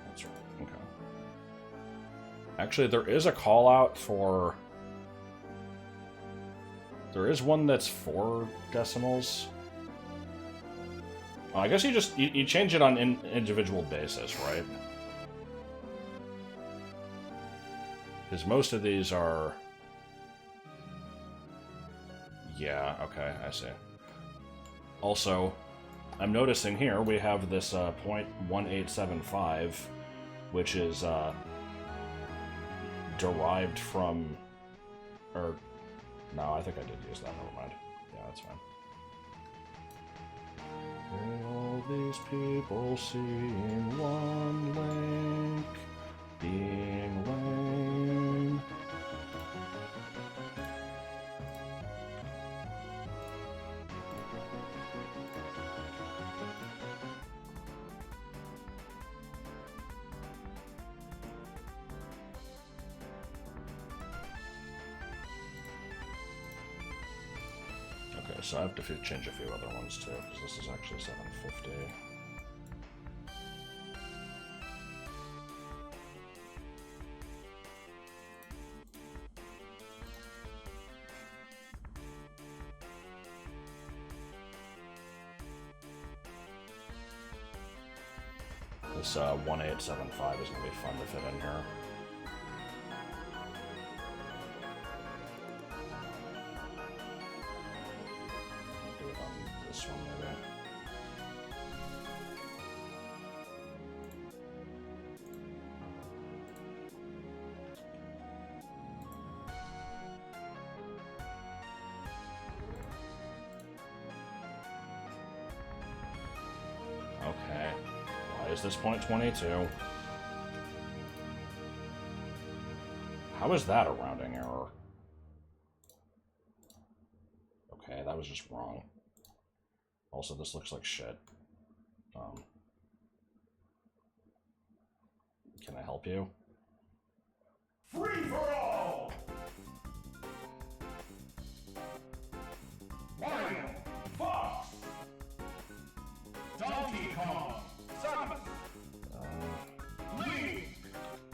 That's right, okay. Actually, there is a call out for... There is one that's 4 decimals. Oh, I guess you change it on an individual basis, right? Because most of these are... Yeah, okay, I see. Also, I'm noticing here we have this .1875, which is derived from... or No, I think I did use that. Never mind. Yeah, that's fine. All these people seeing one link being lame. Okay, so I have to change a few other ones too, because this is actually 750. This 1875 is going to be fun to fit in here. Do it on this one maybe. Okay. Why is this point 22? How is that a rounding error? Okay, that was just wrong. Also, this looks like shit. Can I help you? Free for all! Mario, Fox, Donkey Kong, Samus, Link,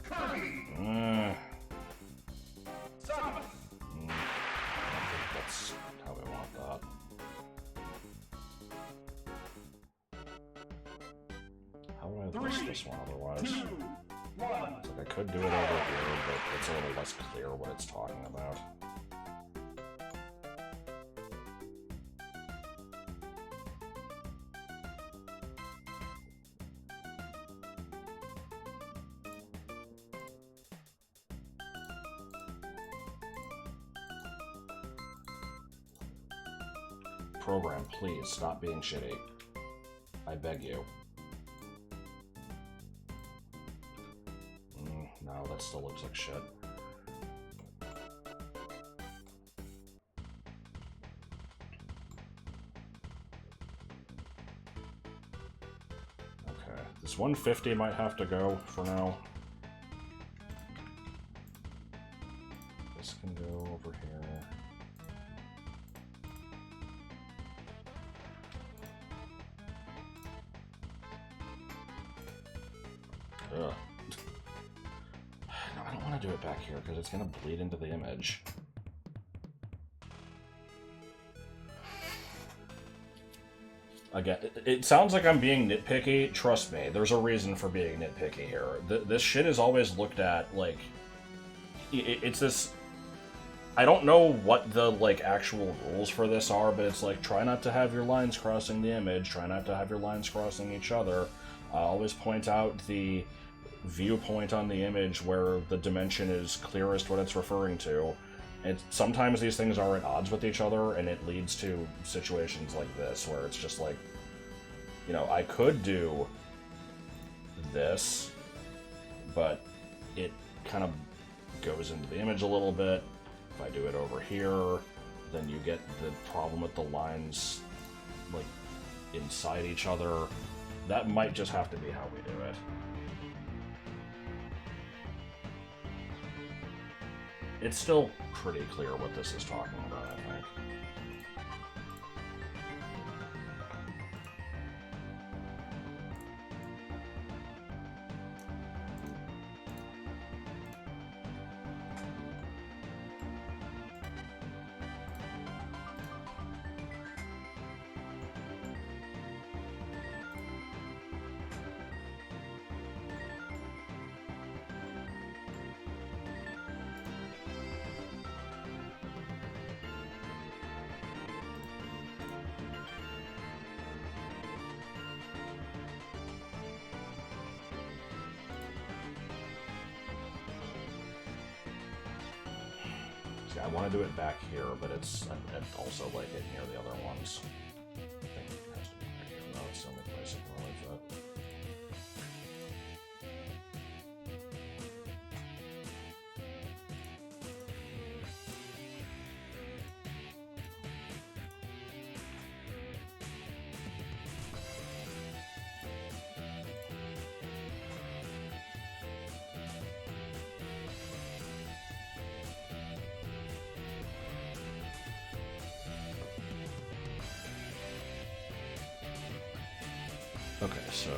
Kirby, Samus. I don't think that's how we want that. How would I list this one otherwise? 2, 1. It's like I could do it over here, but it's a little less clear what it's talking about. Program, please stop being shitty. I beg you. No, that still looks like shit. Okay, this 150 might have to go for now. This can go over here. Ugh. No, I don't want to do it back here because it's going to bleed into the image. Again, it sounds like I'm being nitpicky. Trust me, there's a reason for being nitpicky here. This shit is always looked at like... It's this... I don't know what the, like, actual rules for this are, but it's like, try not to have your lines crossing the image, try not to have your lines crossing each other. Always point out the viewpoint on the image where the dimension is clearest what it's referring to. And sometimes these things are at odds with each other, and it leads to situations like this, where it's just like, you know, I could do this, but it kind of goes into the image a little bit. If I do it over here, then you get the problem with the lines, like, inside each other. That might just have to be how we do it. It's still pretty clear what this is talking about, I think. I want to do it back here, but it's also like in here the other ones. I think it has to be right here. No, it's the only place I can really fit. Okay, so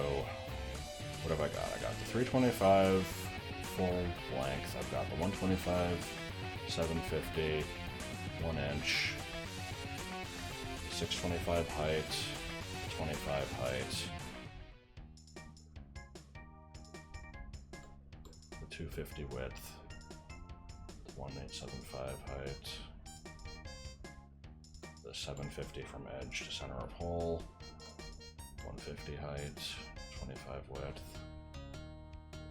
what have I got? I got the 325 full length. I've got the 125, 750, 1 inch, 625 height, 25 height, the 250 width, the 1875 height, the 750 from edge to center of hole, 150 height, 25 width.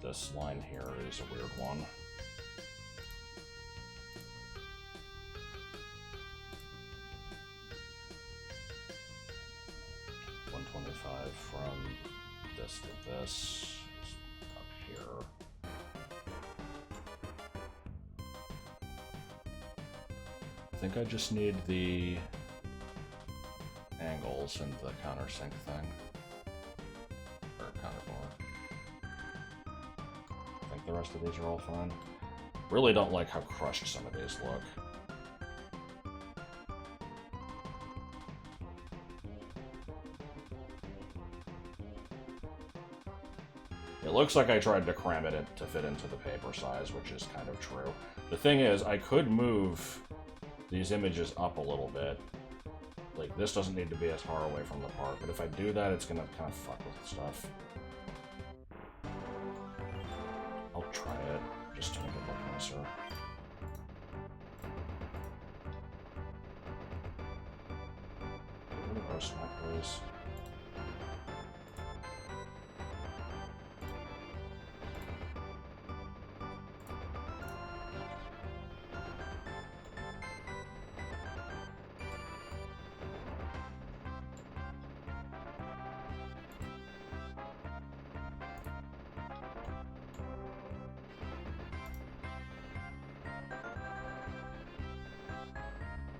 This line here is a weird one. $125 from this to this is up here. I think I just need the angles and the countersink thing. Or counterbore. I think the rest of these are all fine. Really don't like how crushed some of these look. It looks like I tried to cram it in to fit into the paper size, which is kind of true. The thing is, I could move these images up a little bit. Like, this doesn't need to be as far away from the part, but if I do that, it's gonna kind of fuck with stuff. I'll try it, just to make it look nicer. Get rid of our snap, please.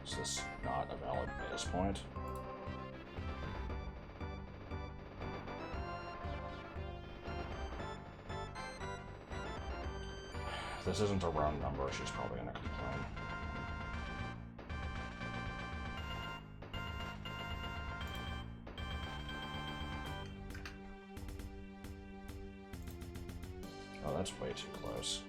Is this not a valid base point? If this isn't a round number, she's probably gonna complain. Oh, that's way too close.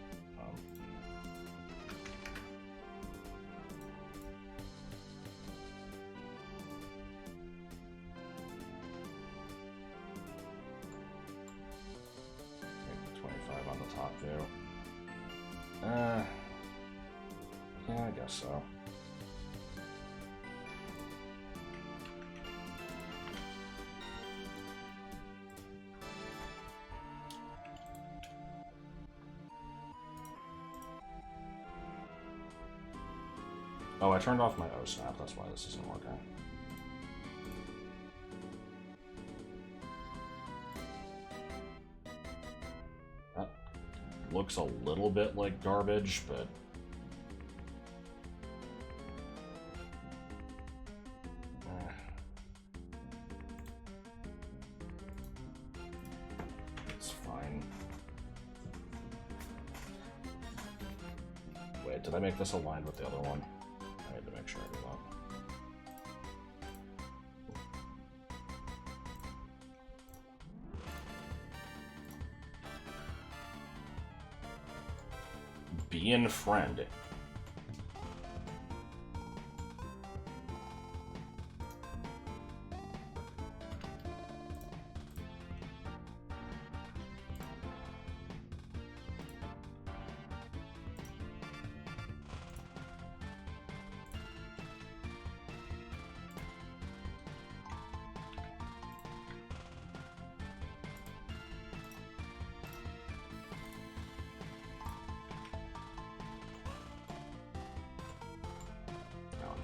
On the top view. Yeah, I guess so. Oh, I turned off my O-snap, that's why this isn't working. Looks a little bit like garbage, but it's fine. Wait, did I make this aligned with the other one? I need to make sure I do that. Being friend.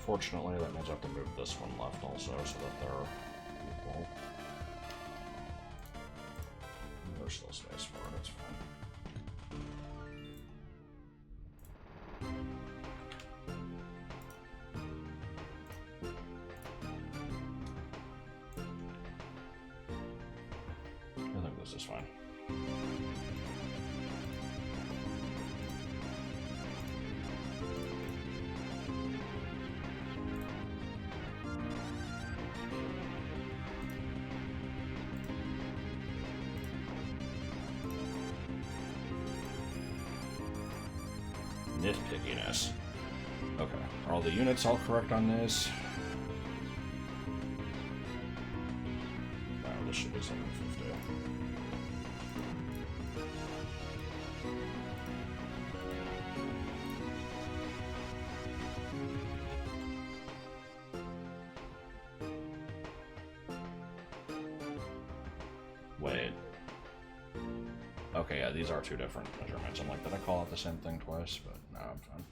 Unfortunately, that means I have to move this one left also, so that they're equal. There's still space for it, it's fine. I think this is fine. Nitpickiness. Okay, are all the units all correct on this? No, this should be 750. Wait. Okay, yeah, these are two different measurements. I'm like, did I call it the same thing twice? But no, I'm fine.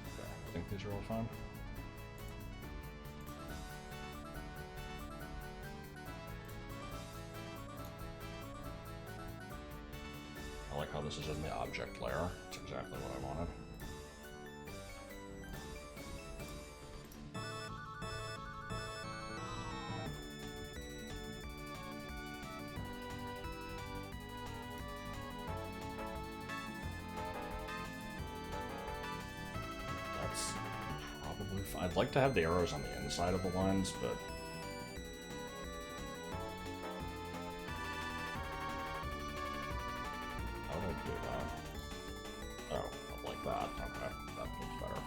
Okay, I think these are all fine. I like how this is in the object layer. It's exactly what I wanted. I'd like to have the arrows on the inside of the lines, but... how do I do that? Oh, like that. Okay, that looks better.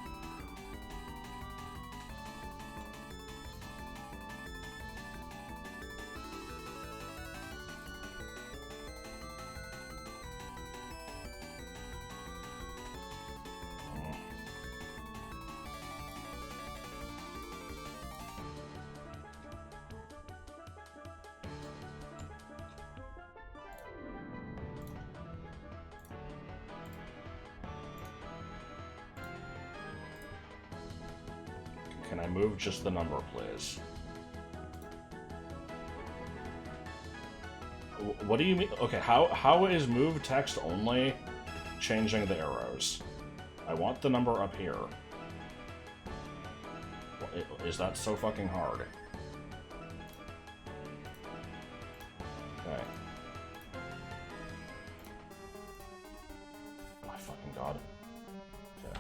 Can I move just the number, please? What do you mean? Okay, how is move text only changing the arrows? I want the number up here. Is that so fucking hard? Okay. Oh my fucking god. Okay.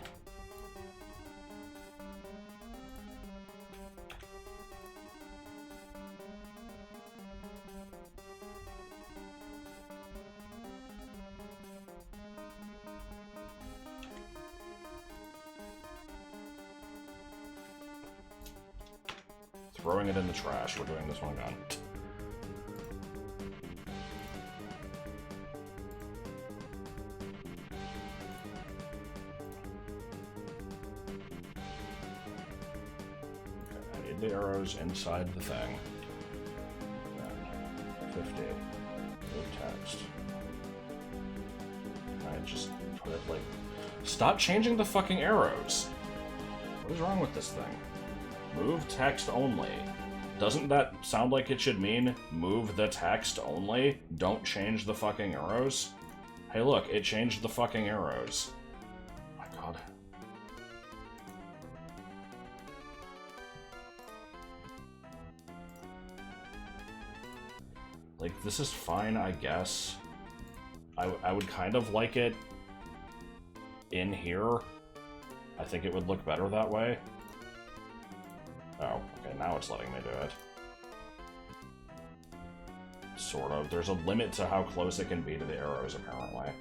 Throwing it in the trash. We're doing this one again. Okay, I need the arrows inside the thing. 50. Good text. I just put it like... Stop changing the fucking arrows! What is wrong with this thing? Move text only. Doesn't that sound like it should mean move the text only? Don't change the fucking arrows? Hey look, it changed the fucking arrows. Oh my god. Like, this is fine, I guess. I would kind of like it in here. I think it would look better that way. Oh, okay, now it's letting me do it. Sort of. There's a limit to how close it can be to the arrows, apparently.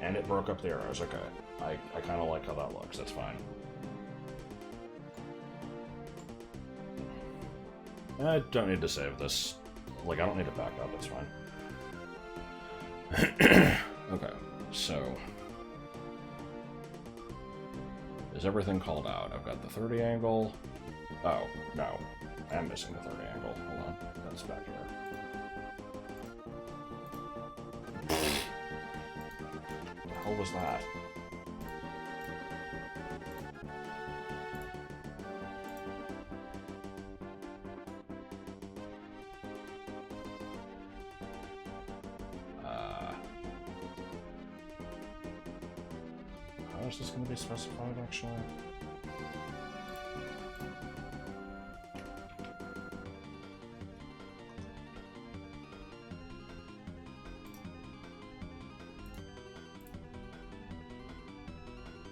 And it broke up the arrows, okay. I kind of like how that looks, that's fine. I don't need to save this. Like, I don't need to back up, it's fine. Okay, so... Is everything called out? I've got the 30 angle. Oh, no. I'm missing the 30 angle. Hold on. That's back here. What the hell was that? How is this going to be specified, actually?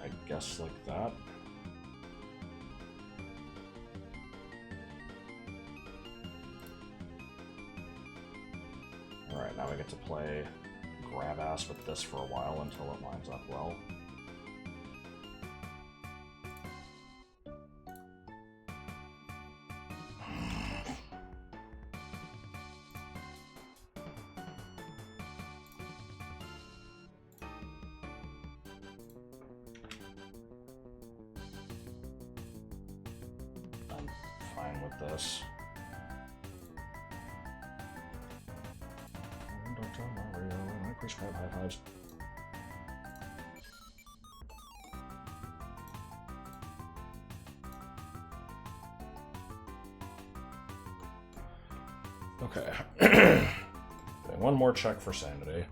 I guess like that. Alright, now we get to play grab ass with this for a while until it lines up well. I'm fine with this. Dr. Mario, I prescribe high fives. Okay. Doing one more check for sanity.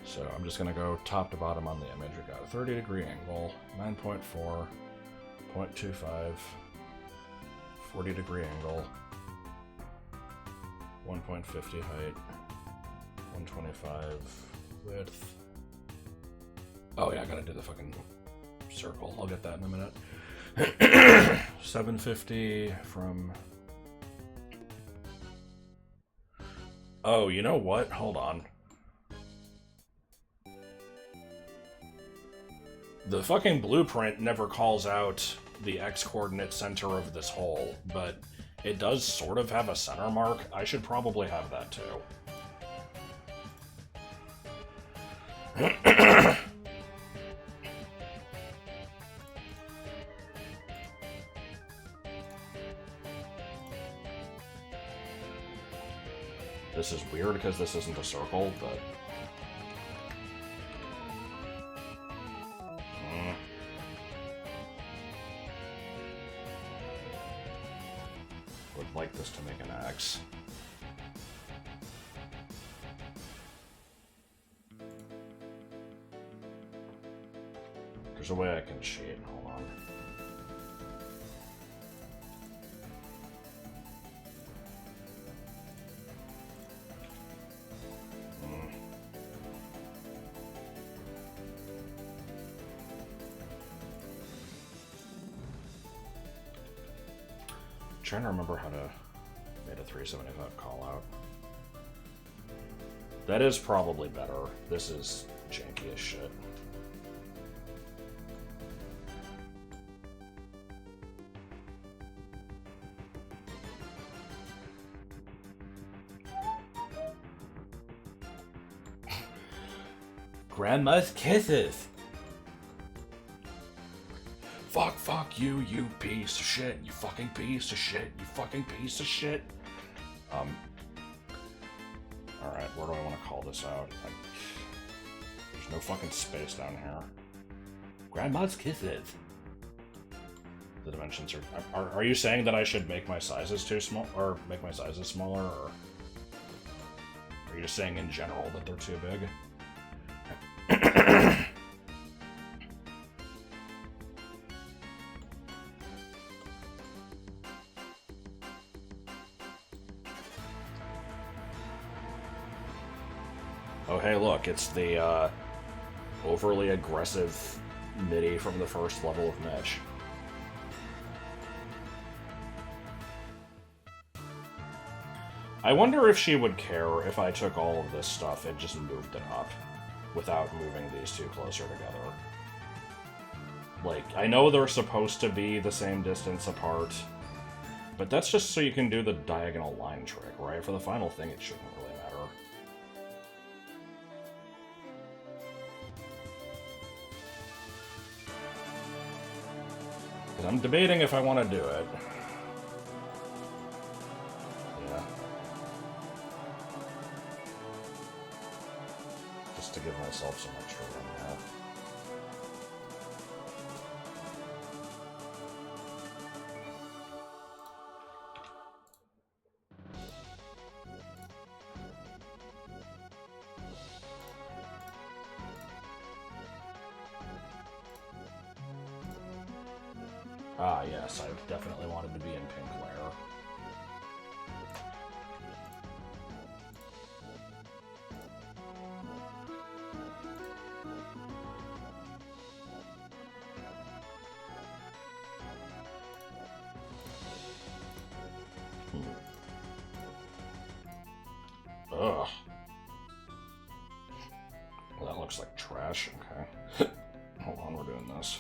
So I'm just going to go top to bottom on the image. We've got a 30-degree angle, 9.4, 0.25, 40-degree angle, 1.50 height, 125 width. Oh yeah, I gotta do the fucking circle. I'll get that in a minute. 750 from... Oh, you know what? Hold on. The fucking blueprint never calls out the x-coordinate center of this hole, but it does sort of have a center mark. I should probably have that too. This is weird because this isn't a circle, but... would like this to make an X. There's a way I can cheat. Hold on. Trying to remember how to make a 375 call out. That is probably better. This is janky as shit. Grandma's kisses. Fuck you, you piece of shit, you fucking piece of shit, you fucking piece of shit. Alright, where do I want to call this out? There's no fucking space down here. Grandma's kisses. The dimensions are you saying that I should make my sizes too small, or make my sizes smaller, or are you just saying in general that they're too big? Oh, hey, look, it's the overly aggressive MIDI from the first level of Mitch. I wonder if she would care if I took all of this stuff and just moved it up without moving these two closer together. Like, I know they're supposed to be the same distance apart, but that's just so you can do the diagonal line trick, right? For the final thing, it shouldn't really matter. Because I'm debating if I want to do it. Yeah. Just to give myself some extra room now. Ah, yes, I definitely wanted to be in pink layer. Ugh. Well, that looks like trash. Okay. Hold on, we're doing this.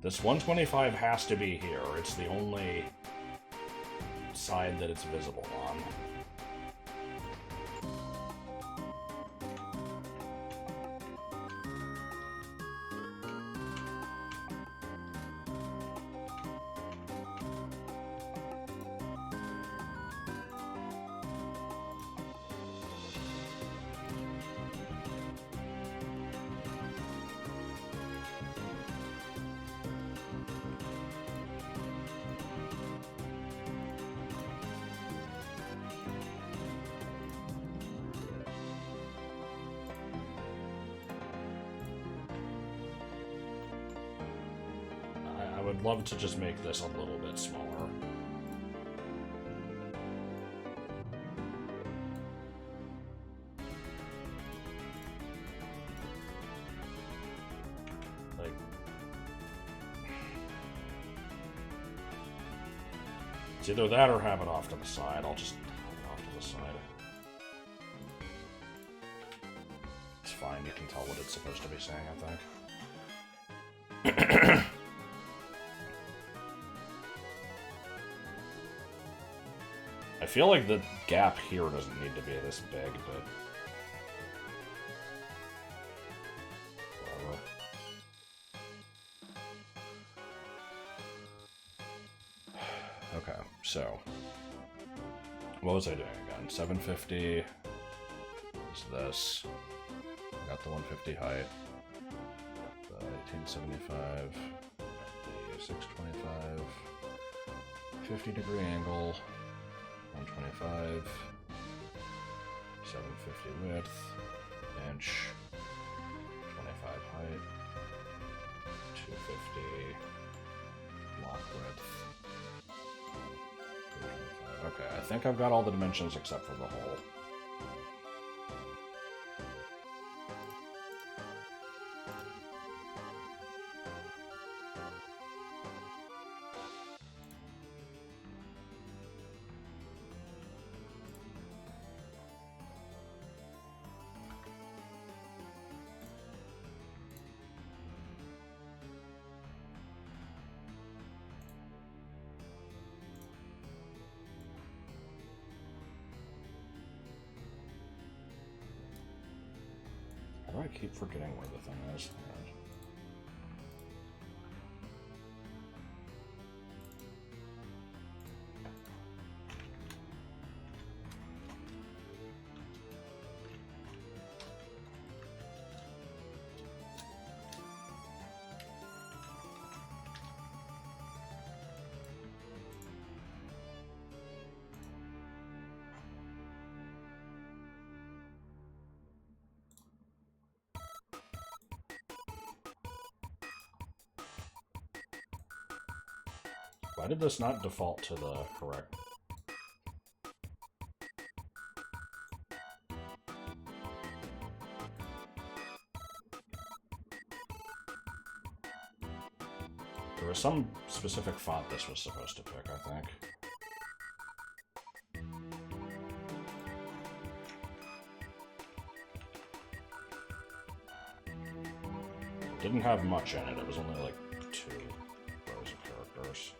This 125 has to be here. It's the only side that it's visible on. I would love to just make this a little bit smaller. Like, it's either that or have it off to the side. I'll just have it off to the side. It's fine, you can tell what it's supposed to be saying, I think. I feel like the gap here doesn't need to be this big, but whatever. Okay, so what was I doing again? 750 is this. I got the 150 height, the 1875, the 625, 50-degree angle. 125, 750 width, inch, 25 height, 250 block width. 325. Okay, I think I've got all the dimensions except for the hole. How do I keep forgetting where the thing is? Why did this not default to the correct? There was some specific font this was supposed to pick, I think. didn't have much in it. It was only like 2 rows of characters.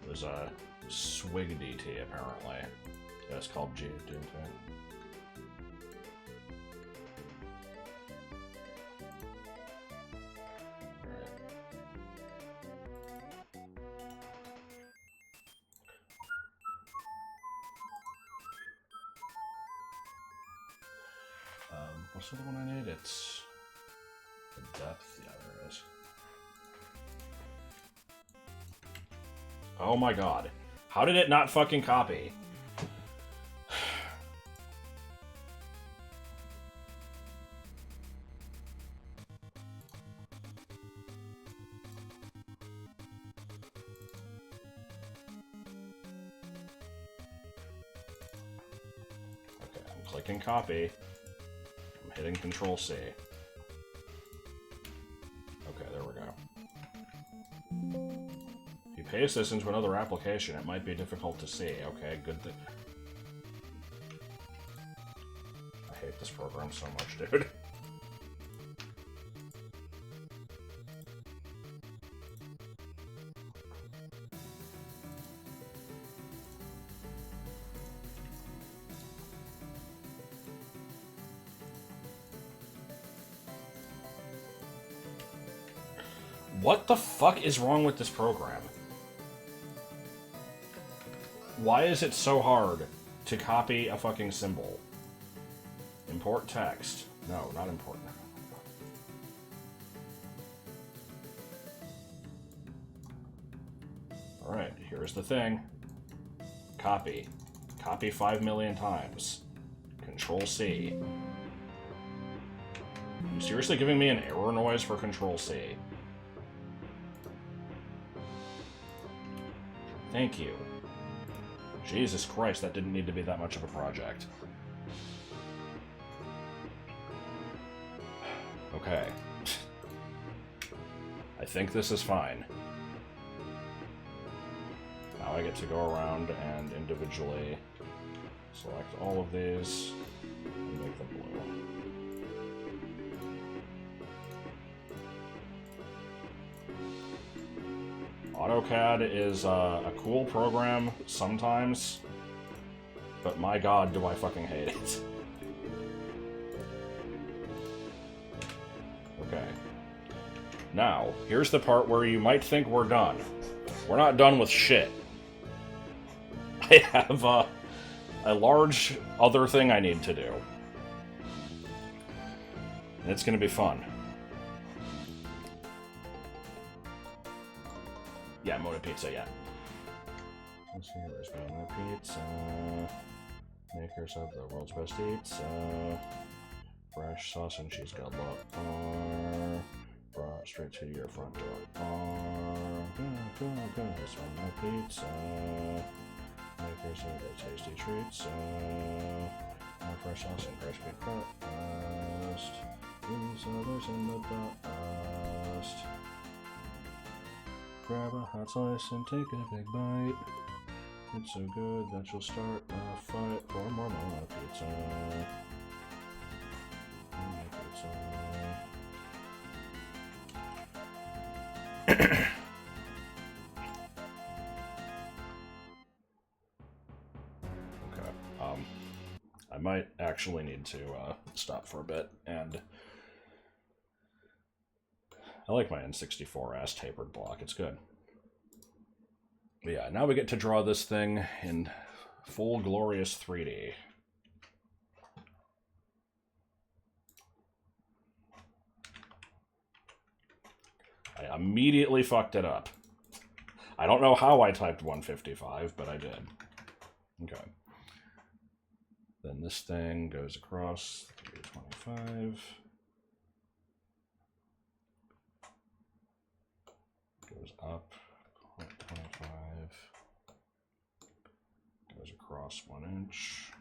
It was a Swig DT, apparently. Yeah, it's called G DT. What's the one I need? It's the depth. Yeah, there it is. Oh my god. How did it not fucking copy? Okay, I'm clicking copy. I'm hitting Control C. Okay, there we go. If you paste this into another application, it might be difficult to see. Okay, good thing. I hate this program so much, dude. What the fuck is wrong with this program? Why is it so hard to copy a fucking symbol? Import text. No, not important. Alright, here's the thing. Copy. Copy 5 million times. Control C. Are you seriously giving me an error noise for Control C? Thank you. Jesus Christ, that didn't need to be that much of a project. Okay. I think this is fine. Now I get to go around and individually select all of these and make them blue. AutoCAD is a cool program sometimes, but my god, do I fucking hate it. Okay. Now, here's the part where you might think we're done. We're not done with shit. I have a large other thing I need to do. And it's gonna be fun. Yeah, Moda Pizza, yeah. Let's see, where's Moda Pizza? Makers of the world's best pizza. Fresh sauce and cheese got bar. Brought straight to your front door. It's Moda Pizza. Makers of the tasty treats. More fresh sauce and crispy crust. These others in the dust. Grab a hot slice and take a big bite. It's so good that you'll start a fight for more Moda Pizza. Pizza. Okay, I might actually need to stop for a bit, and I like my N64 ass tapered block. It's good. But yeah, now we get to draw this thing in full glorious 3D. I immediately fucked it up. I don't know how I typed 155, but I did. Okay. Then this thing goes across 325. Goes up 0.25. Goes across 1 inch.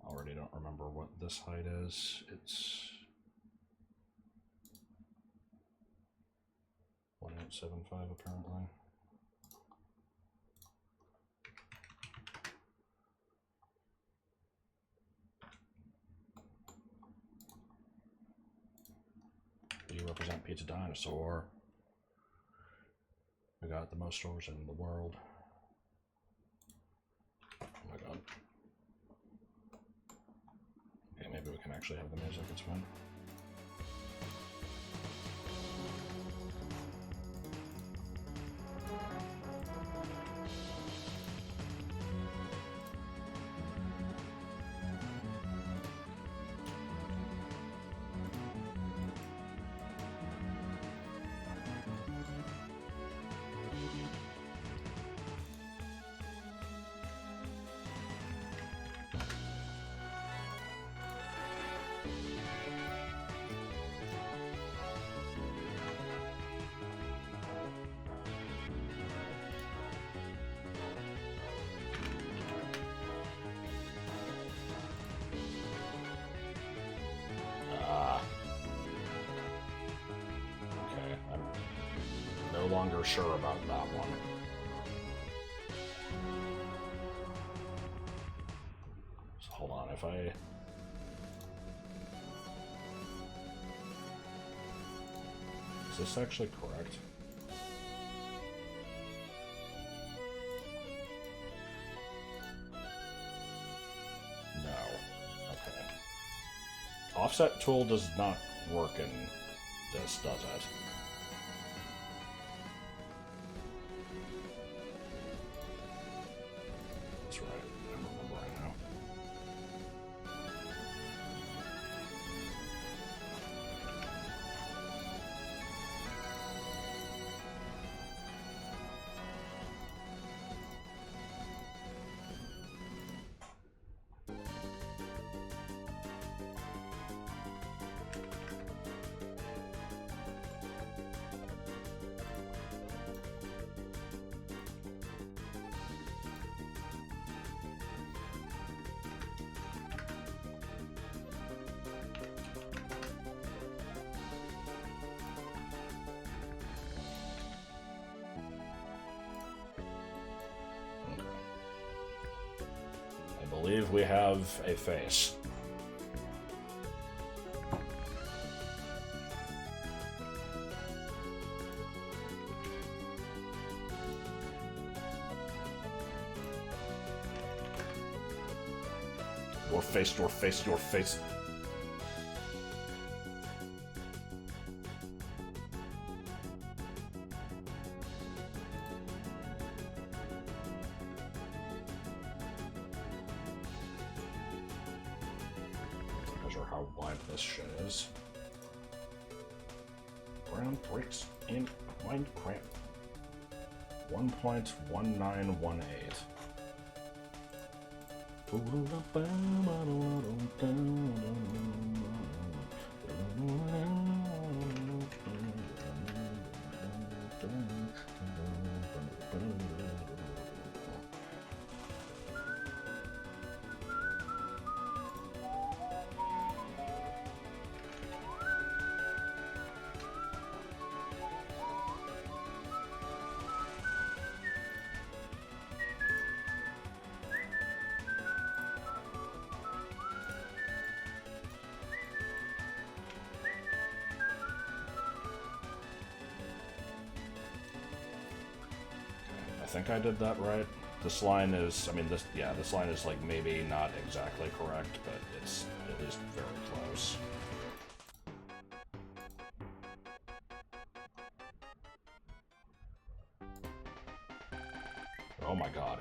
Already don't remember what this height is. It's 1875 apparently. You represent Pizza Dinosaur. We got the most stores in the world. Oh my god. Okay, maybe we can actually have the music, it's fine. No longer sure about that one. So hold on, if I... Is this actually correct? No. Okay. Offset tool does not work in this, does it? That's right. I'm remembering now. I believe we have a face. Your face, your face, your face. Measure how wide this shit is. Ground breaks in Minecraft. 1.1918. I think I did that right. This line is, I mean, this line is like maybe not exactly correct, but it's at least very close. Oh my god.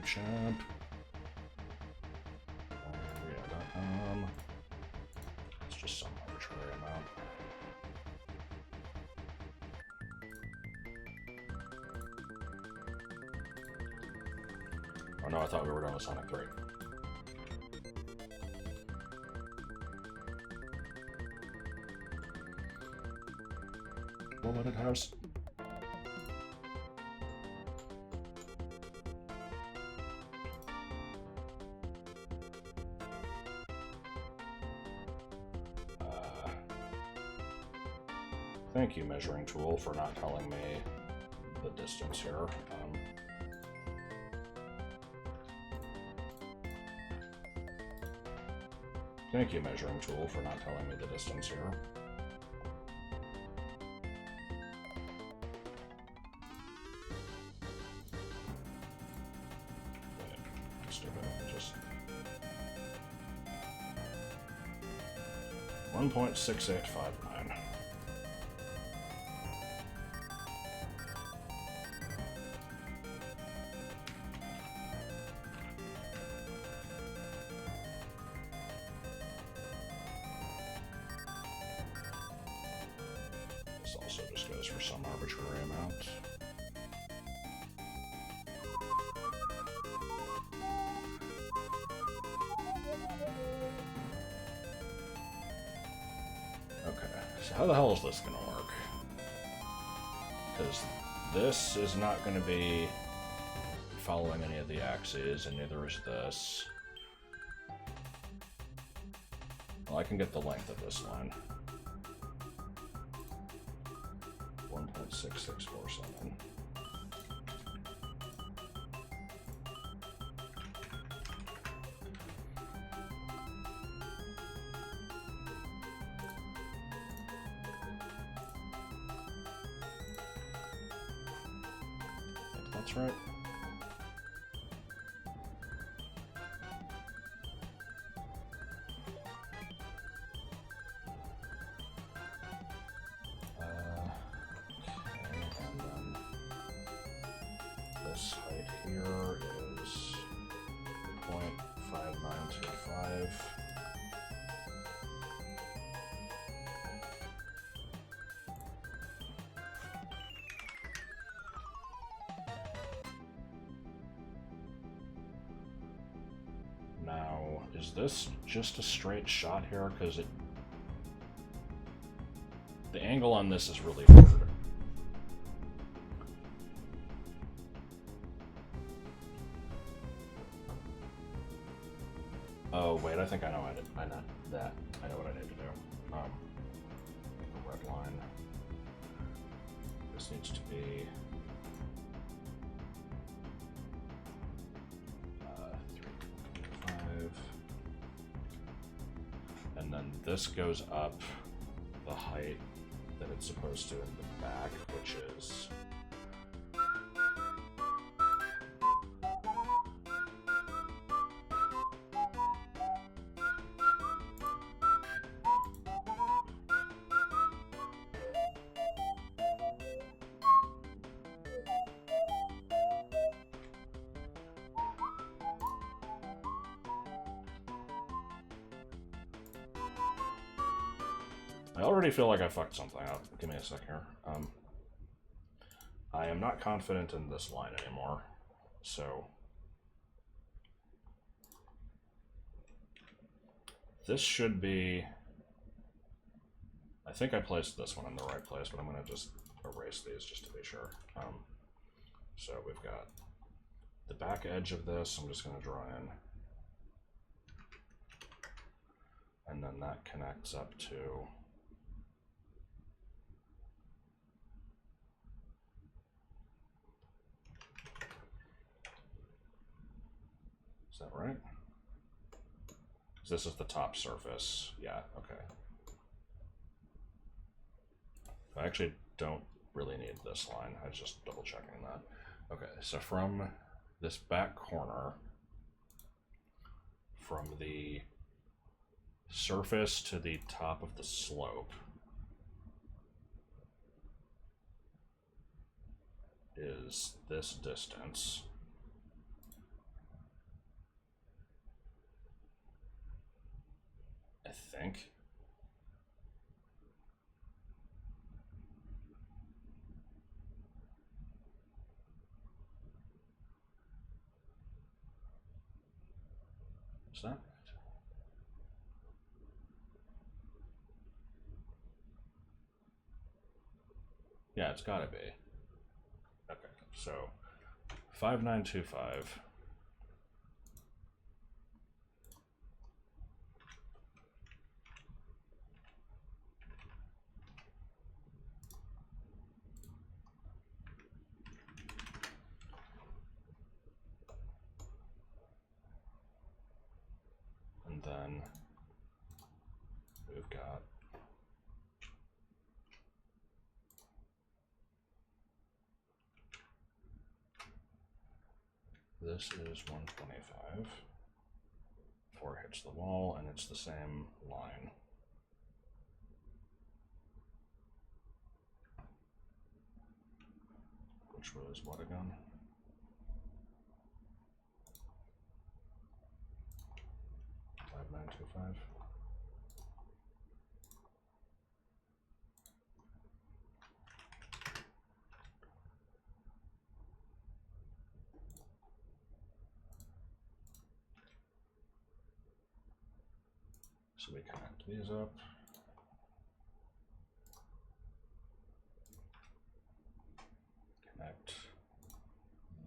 champ. It's just some arbitrary amount. Oh no, I thought we were going to Sonic 3. Bulleted house. Thank you, measuring tool, for not telling me the distance here. Thank you, measuring tool, for not telling me the distance here. Stupid. Just 1.6859. This also just goes for some arbitrary amount. Okay, so how the hell is this gonna work? Because this is not going to be following any of the axes, and neither is this. Well, I can get the length of this line. 1.6647. That's right. Okay, and then this height here is 0.5925. Now, is this just a straight shot here? Because the angle on this is really weird. Oh wait, I think I know. I know that. I know what I need to do. The red line. This needs to be 3.5, and then this goes up the height that it's supposed to in the back, which is I already feel like I fucked something up. Give me a sec here. I am not confident in this line anymore, so this should be, I think I placed this one in the right place, but I'm going to just erase these just to be sure. So we've got the back edge of this, I'm just going to draw in, and then that connects up to is that right? This is the top surface. Yeah, okay. I actually don't really need this line. I was just double checking that. Okay, so from this back corner, from the surface to the top of the slope is this distance. I think. Is that right? Yeah, it's gotta be. Okay, so 5925. And then we've got this is 125. 4 hits the wall, and it's the same line. Which was what again? Five nine two five. So we connect these up. Connect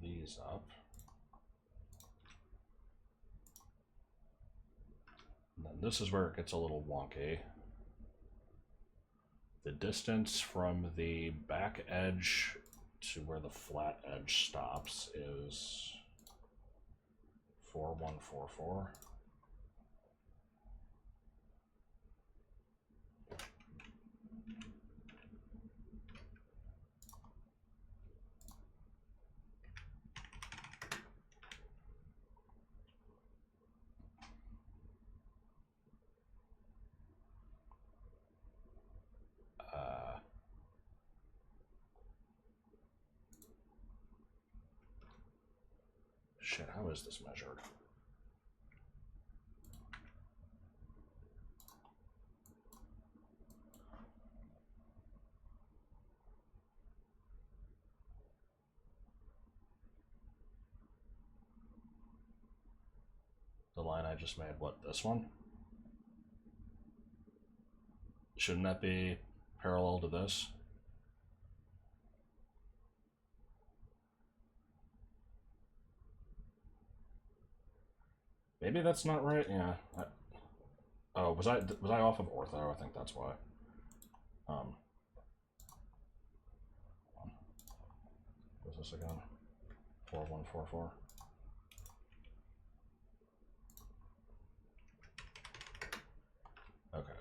these up. And then this is where it gets a little wonky. The distance from the back edge to where the flat edge stops is 4144. Shit, how is this measured? The line I just made, what, this one? Shouldn't that be parallel to this? Maybe that's not right. Yeah. Oh, was I off of ortho? I think that's why. What was this again? 4144. Okay.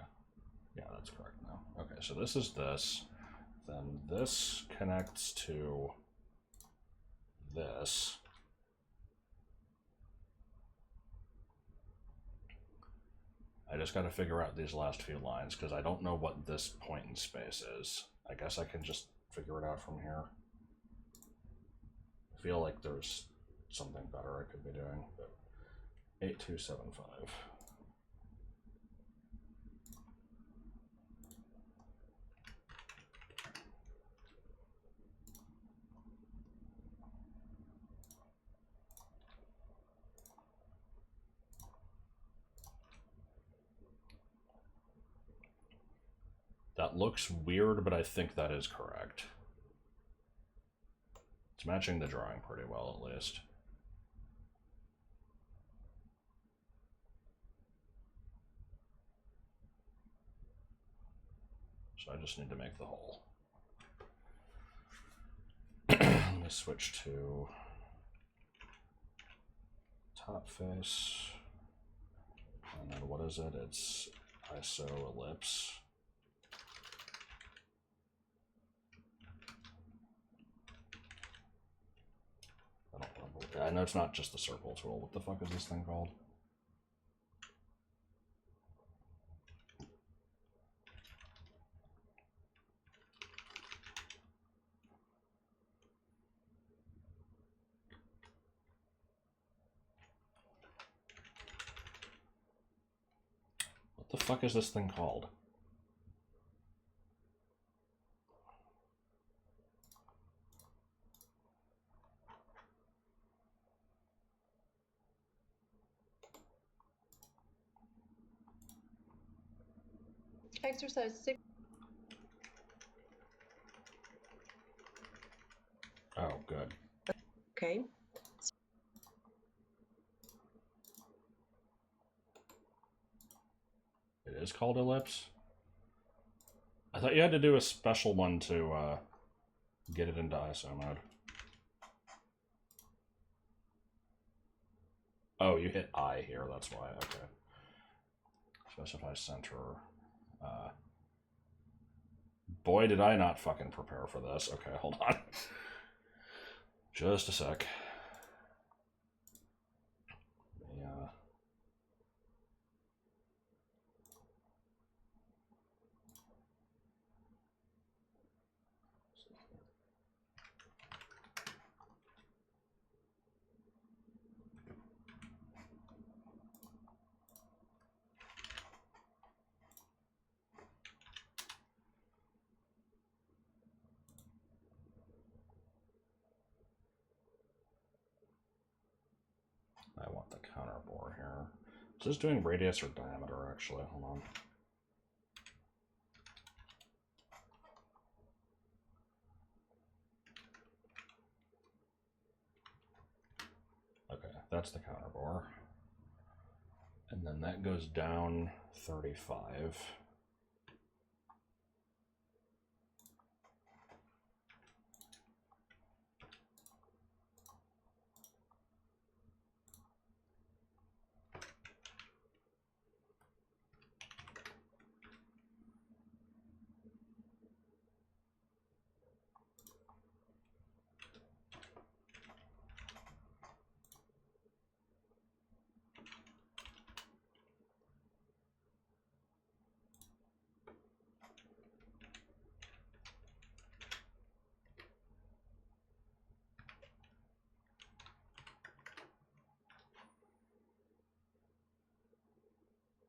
Yeah, that's correct now. Okay, so this is this. Then this connects to this. I just got to figure out these last few lines because I don't know what this point in space is. I guess I can just figure it out from here. I feel like there's something better I could be doing, but 8275. That looks weird, but I think that is correct. It's matching the drawing pretty well, at least. So I just need to make the hole. Let me switch to top face. And then what is it? It's iso ellipse. I know it's not just the circle tool. What the fuck is this thing called? What the fuck is this thing called? Exercise 6. Oh, good. Okay. It is called ellipse? I thought you had to do a special one to get it into ISO mode. Oh, you hit I here, that's why. Okay. Specify center. Boy, did I not fucking prepare for this. Okay, hold on. Just a sec. Yeah. I want the counter bore here. Is this doing radius or diameter, actually? Hold on. Okay, that's the counter bore. And then that goes down 35.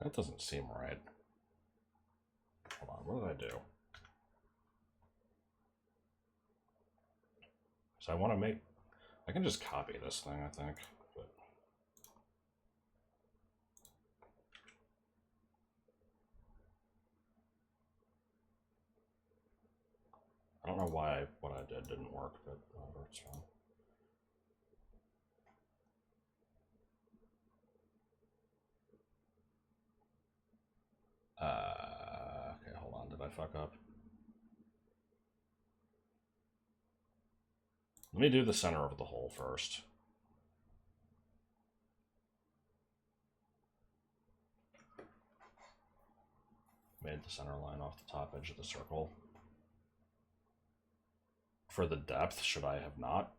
That doesn't seem right. Hold on, what did I do? So I want to make... I can just copy this thing, I think. But... I don't know why what I did didn't work, but whatever, it's fine. Okay, hold on, did I fuck up? Let me do the center of the hole first. Made the center line off the top edge of the circle. For the depth, should I have not?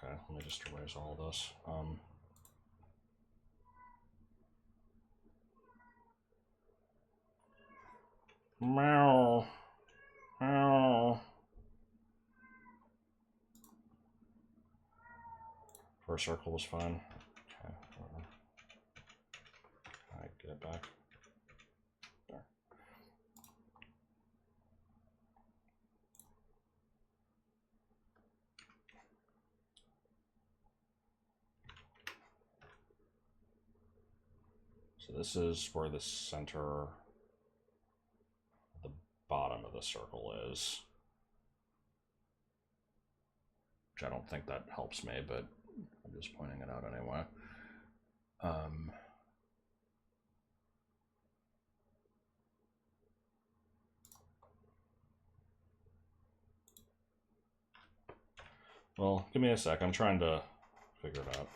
Okay, let me just erase all this. Meow. Meow. First circle was fine. Okay. Alright, get it back. There. So this is where the center, the bottom of the circle is. Which I don't think that helps me, but I'm just pointing it out anyway. Well, give me a sec. I'm trying to figure it out.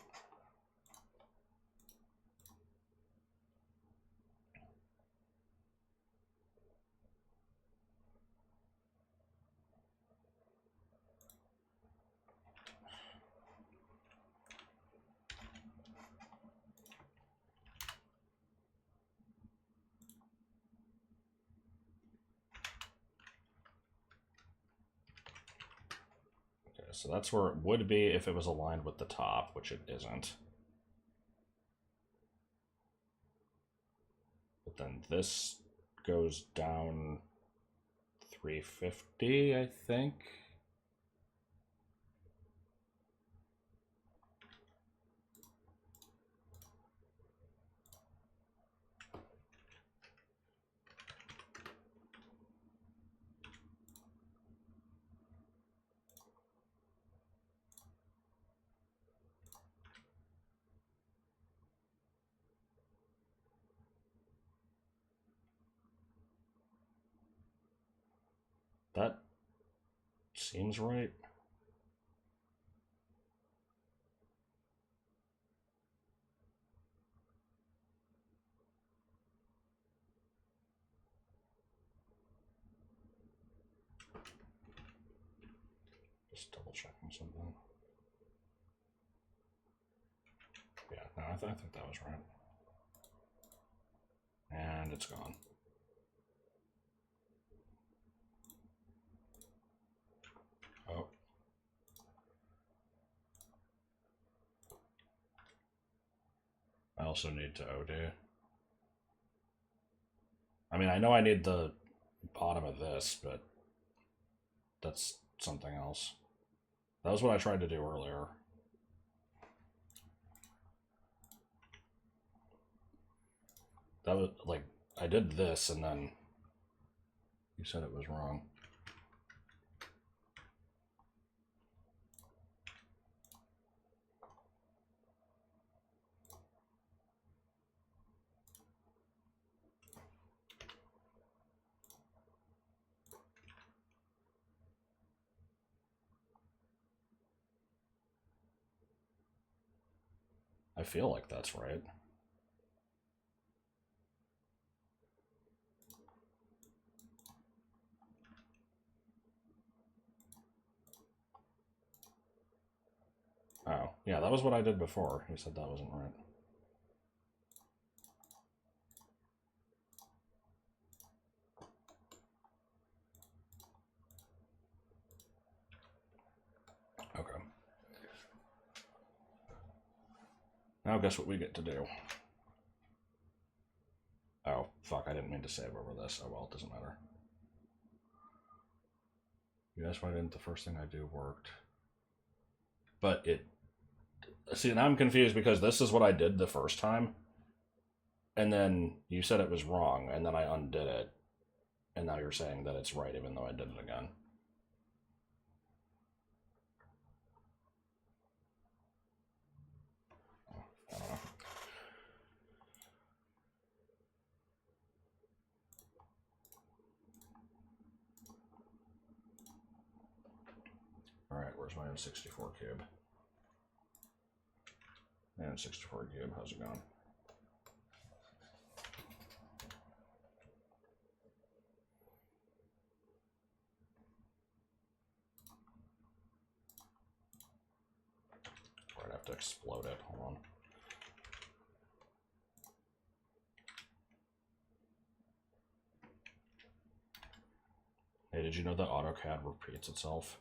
so that's where it would be if it was aligned with the top, which it isn't. But then this goes down 350, I think. That seems right. Just double checking something. Yeah, no, I think that was right. And it's gone. Oh. I also need to OD. I mean, I know I need the bottom of this, but that's something else. That was what I tried to do earlier. That was like, I did this and then you said it was wrong. I feel like that's right. Oh, yeah, that was what I did before. You said that wasn't right. Okay. Now guess what we get to do. Oh, fuck, I didn't mean to save over this. Oh well, it doesn't matter. You guys, why didn't the first thing I do worked? But it... See, now I'm confused because this is what I did the first time. And then you said it was wrong, and then I undid it. And now you're saying that it's right even though I did it again. I don't know. Alright, where's my N64 cube? N64 cube, how's it going? Right, I have to explode it. Hold on. Hey, did you know that AutoCAD repeats itself?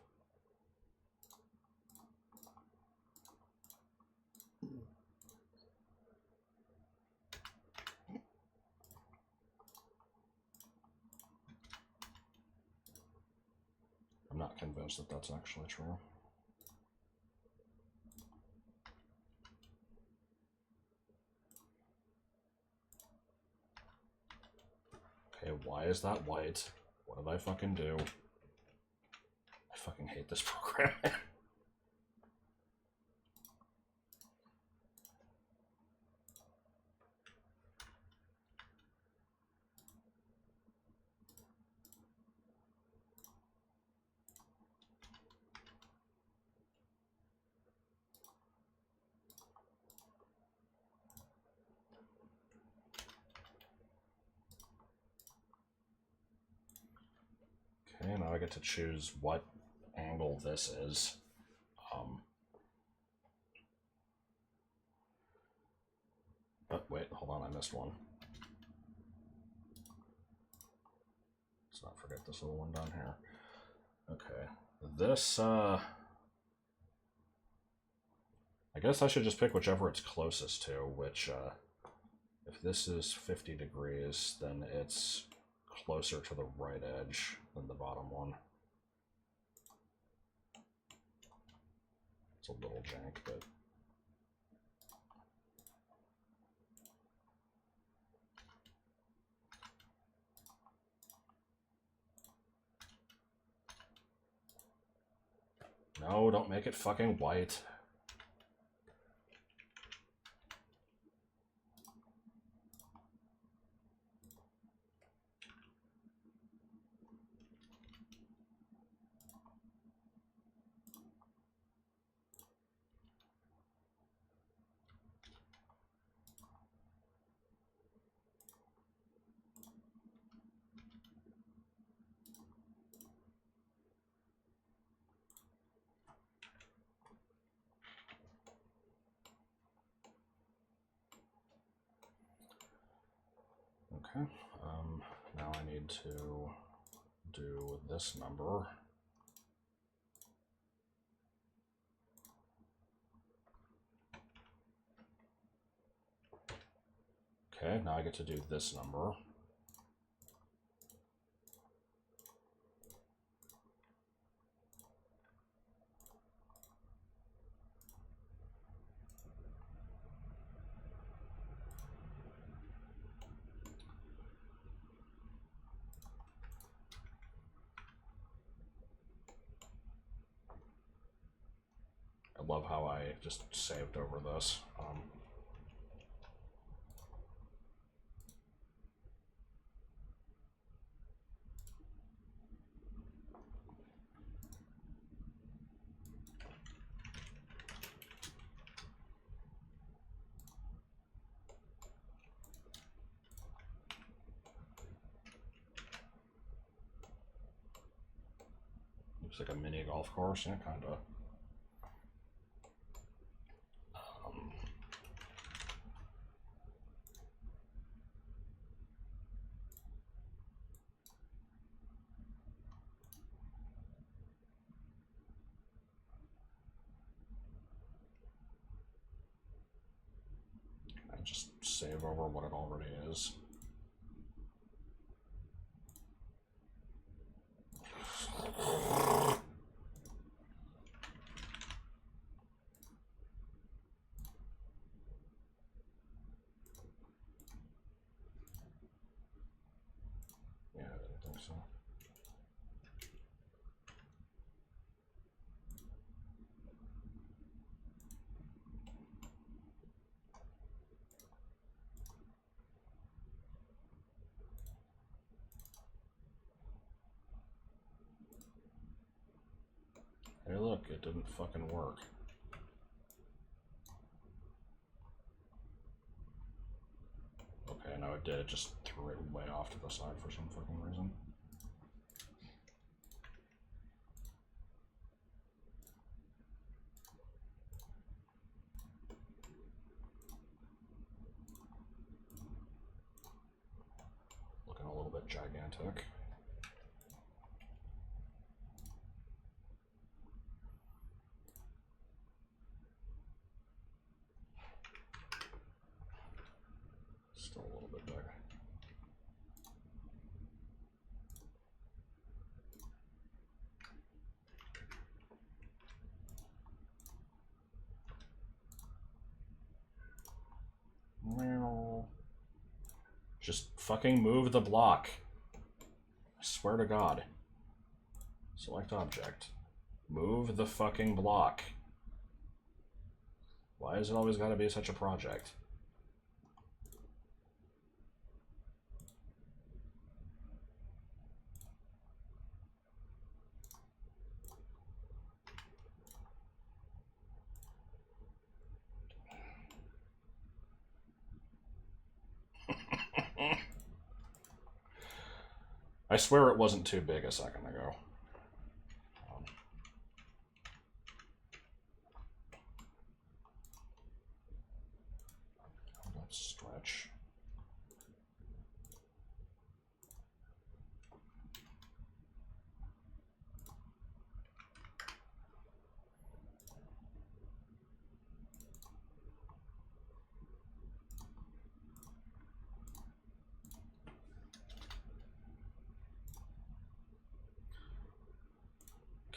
I'm not convinced that that's actually true. Okay, why is that white? What did I fucking do? I fucking hate this program. Okay, now I get to choose what angle this is. But wait, hold on, I missed one. Let's not forget this little one down here. Okay, this, guess I should just pick whichever it's closest to, which, if this is 50 degrees, then it's closer to the right edge than the bottom one. It's a little jank, but... No, don't make it fucking white. Okay, now I need to do this number. Okay, now I get to do this number. I love how I just saved over this. Looks like a mini golf course, yeah, kind of. I just save over what it already is. Yeah, I didn't think so. Hey look, it didn't fucking work. Okay, no it did, it just threw it way off to the side for some fucking reason. Looking a little bit gigantic. Still a little bit big. Meow. Just fucking move the block. I swear to God. Select object. Move the fucking block. Why has it always got to be such a project? I swear it wasn't too big a second ago. Let's stretch.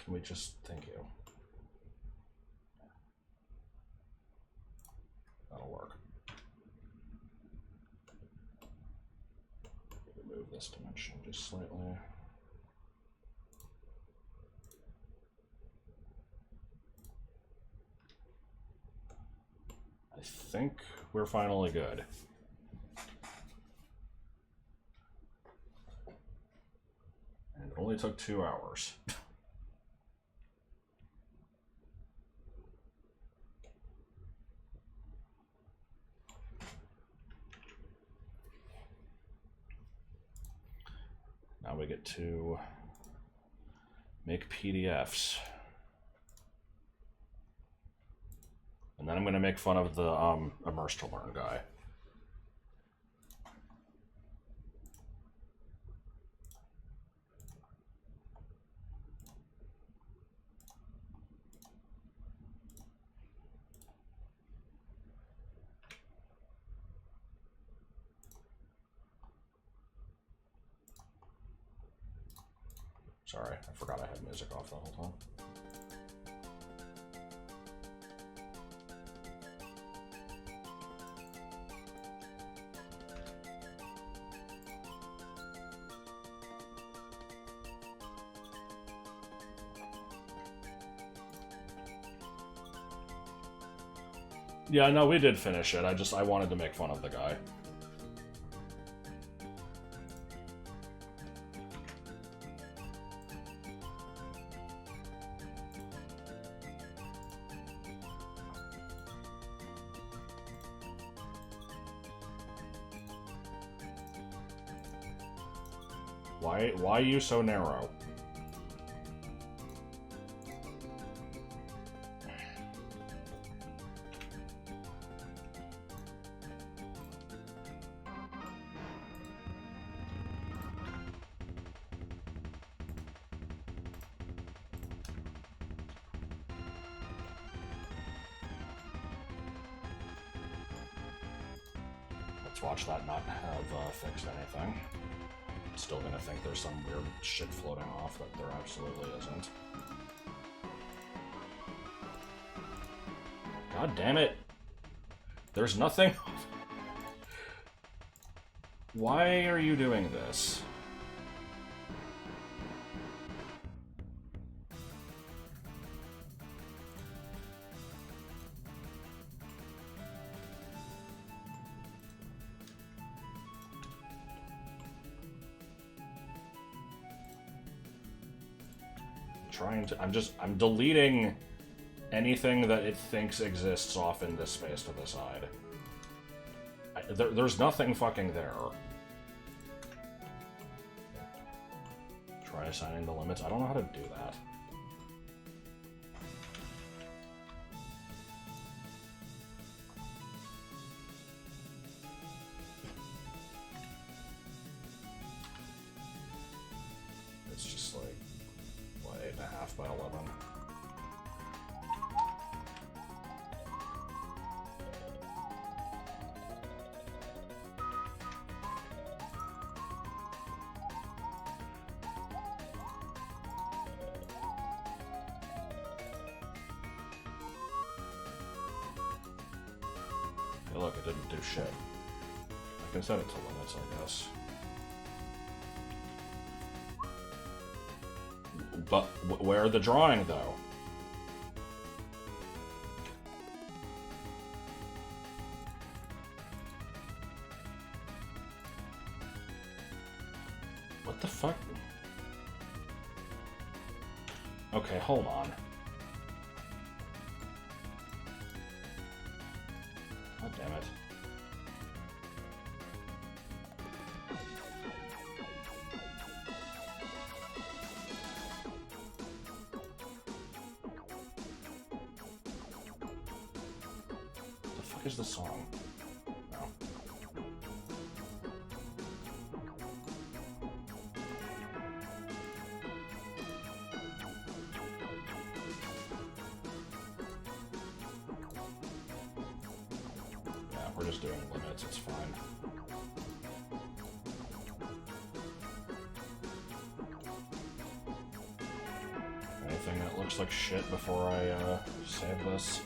Can we just... Thank you. That'll work. Move this dimension just slightly. I think we're finally good. And it only took 2 hours. Now we get to make PDFs. And then I'm going to make fun of the Immerse to Learn guy. Sorry, I forgot I had music off the whole time. Yeah, no, we did finish it. I wanted to make fun of the guy. Why are you so narrow? Let's watch that not have fixed anything. Still gonna think there's some weird shit floating off that there absolutely isn't. God damn it! There's nothing. Why are you doing this? I'm deleting anything that it thinks exists off in this space to the side. There's nothing fucking there. Try assigning the limits. I don't know how to do that. It's just like, what, 8.5 by 11? Hey, look, it didn't do shit. I can set it to limits, I guess. But where the drawing, though? What the fuck? Okay, hold on. God damn it. The fuck is the song? No. Yeah, we're just doing limits, it's fine. Anything it looks like shit before I save this.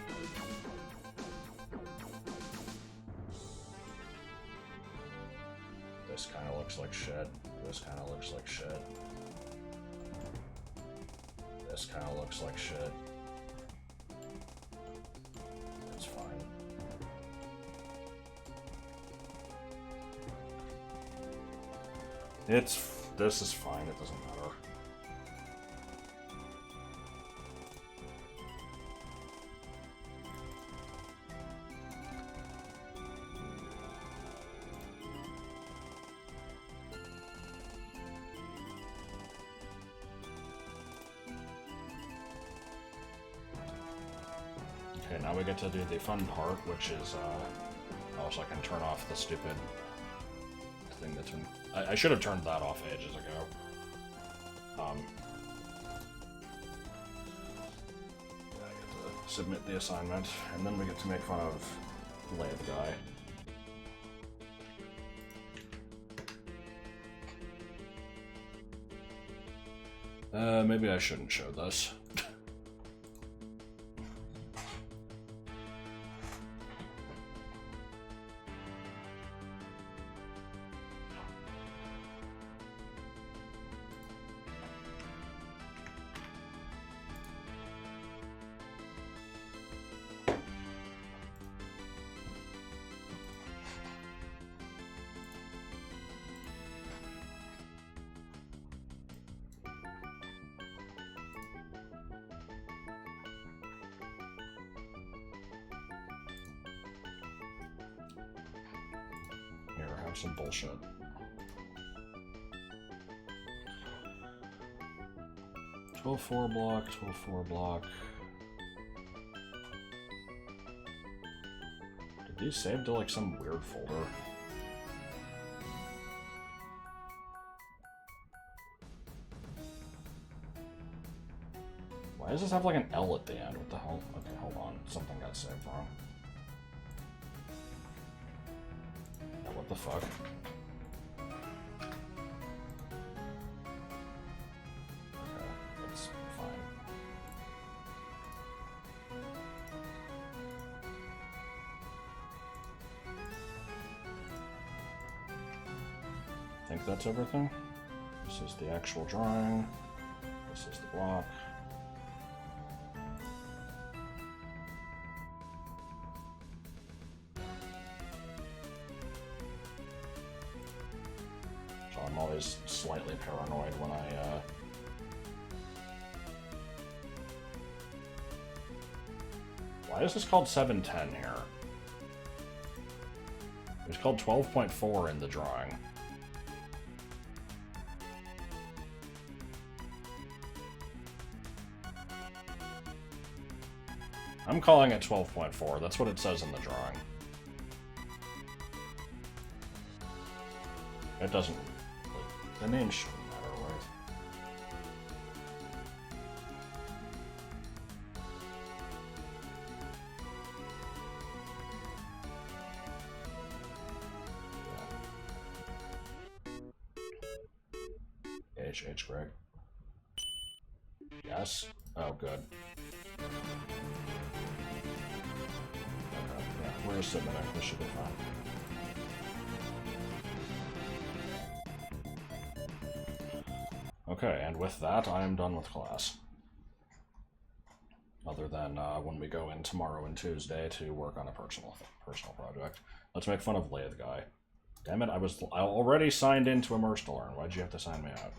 This kind of looks like shit. This kind of looks like shit. This kind of looks like shit. It's fine. This is fine, it doesn't matter. Okay, now we get to do the fun part, which is, also I can turn off the stupid thing that's been... I should have turned that off ages ago. I get to submit the assignment, and then we get to make fun of Lathe Guy. Maybe I shouldn't show this. Here, have some bullshit. "12-4 block, 12-4 block." Did these save to like some weird folder? Why does this have like an L at the end? What the hell? Okay, hold on. Something got saved wrong. What the fuck? Okay, that's fine. I think that's everything. This is the actual drawing. This is the block. I'm always slightly paranoid when Why is this called 710 here? It's called 12.4 in the drawing. I'm calling it 12.4. That's what it says in the drawing. It doesn't... The name shouldn't matter, right? Yeah. H, Greg. Yes? Oh, good. Okay, yeah, we're just submitting. This should be fine. Okay, and with that, I am done with class. Other than when we go in tomorrow and Tuesday to work on a personal project. Let's make fun of Lathe Guy. Damn it, I already signed into Immerse to Learn. Why'd you have to sign me out?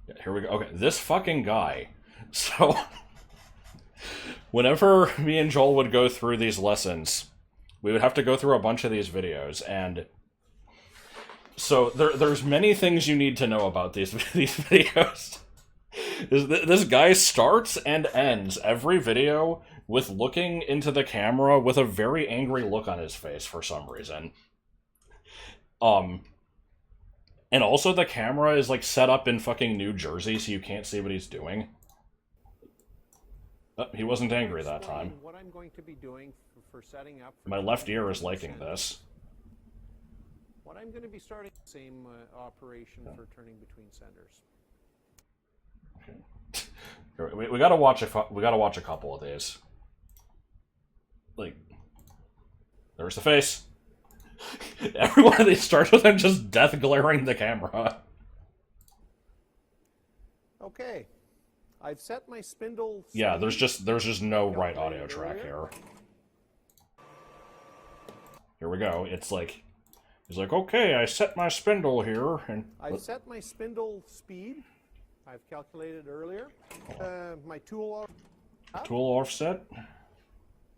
Yeah, here we go. Okay, this fucking guy. So, whenever me and Joel would go through these lessons, we would have to go through a bunch of these videos, and so there's many things you need to know about these videos. This guy starts and ends every video with looking into the camera with a very angry look on his face for some reason. And also the camera is like set up in fucking New Jersey so you can't see what he's doing. Oh, he wasn't angry that time. What I'm going to be doing for setting up. My left ear is liking this. What I'm going to be starting, same operation for turning between centers. Here, we gotta watch a couple of these. Like, there's the face. Every one of these starts with him just death glaring the camera. Okay. I've set my spindle. Yeah, there's just no right audio track here. Here we go. It's like he's like, okay, I set my spindle here, and I've set my spindle speed. I've calculated earlier. My tool offset.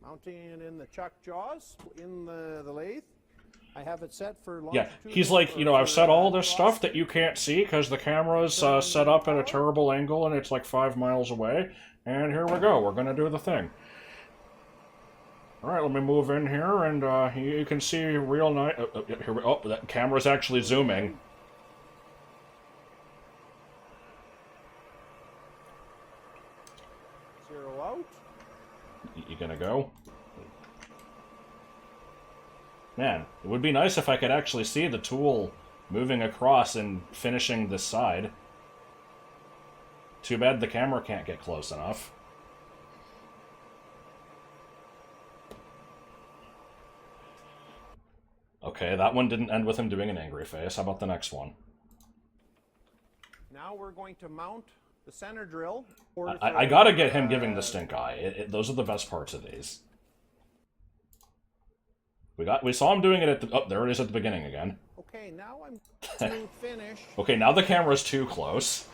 mounting it in the chuck jaws in the lathe. I have it set for Yeah, he's like, you know, I've set all this stuff that you can't see because the camera's set up at a terrible angle and it's like 5 miles away. And here we go. We're gonna do the thing. All right, let me move in here, and you can see real nice. Oh, that camera's actually zooming. Zero out. You gonna go? Man, it would be nice if I could actually see the tool moving across and finishing this side. Too bad the camera can't get close enough. Okay, that one didn't end with him doing an angry face. How about the next one? Now we're going to mount the center drill. I gotta get him giving the stink eye. Those are the best parts of these. We saw him doing it at the... Oh, there it is at the beginning again. Okay, now I'm to finish. Okay, now the camera's too close.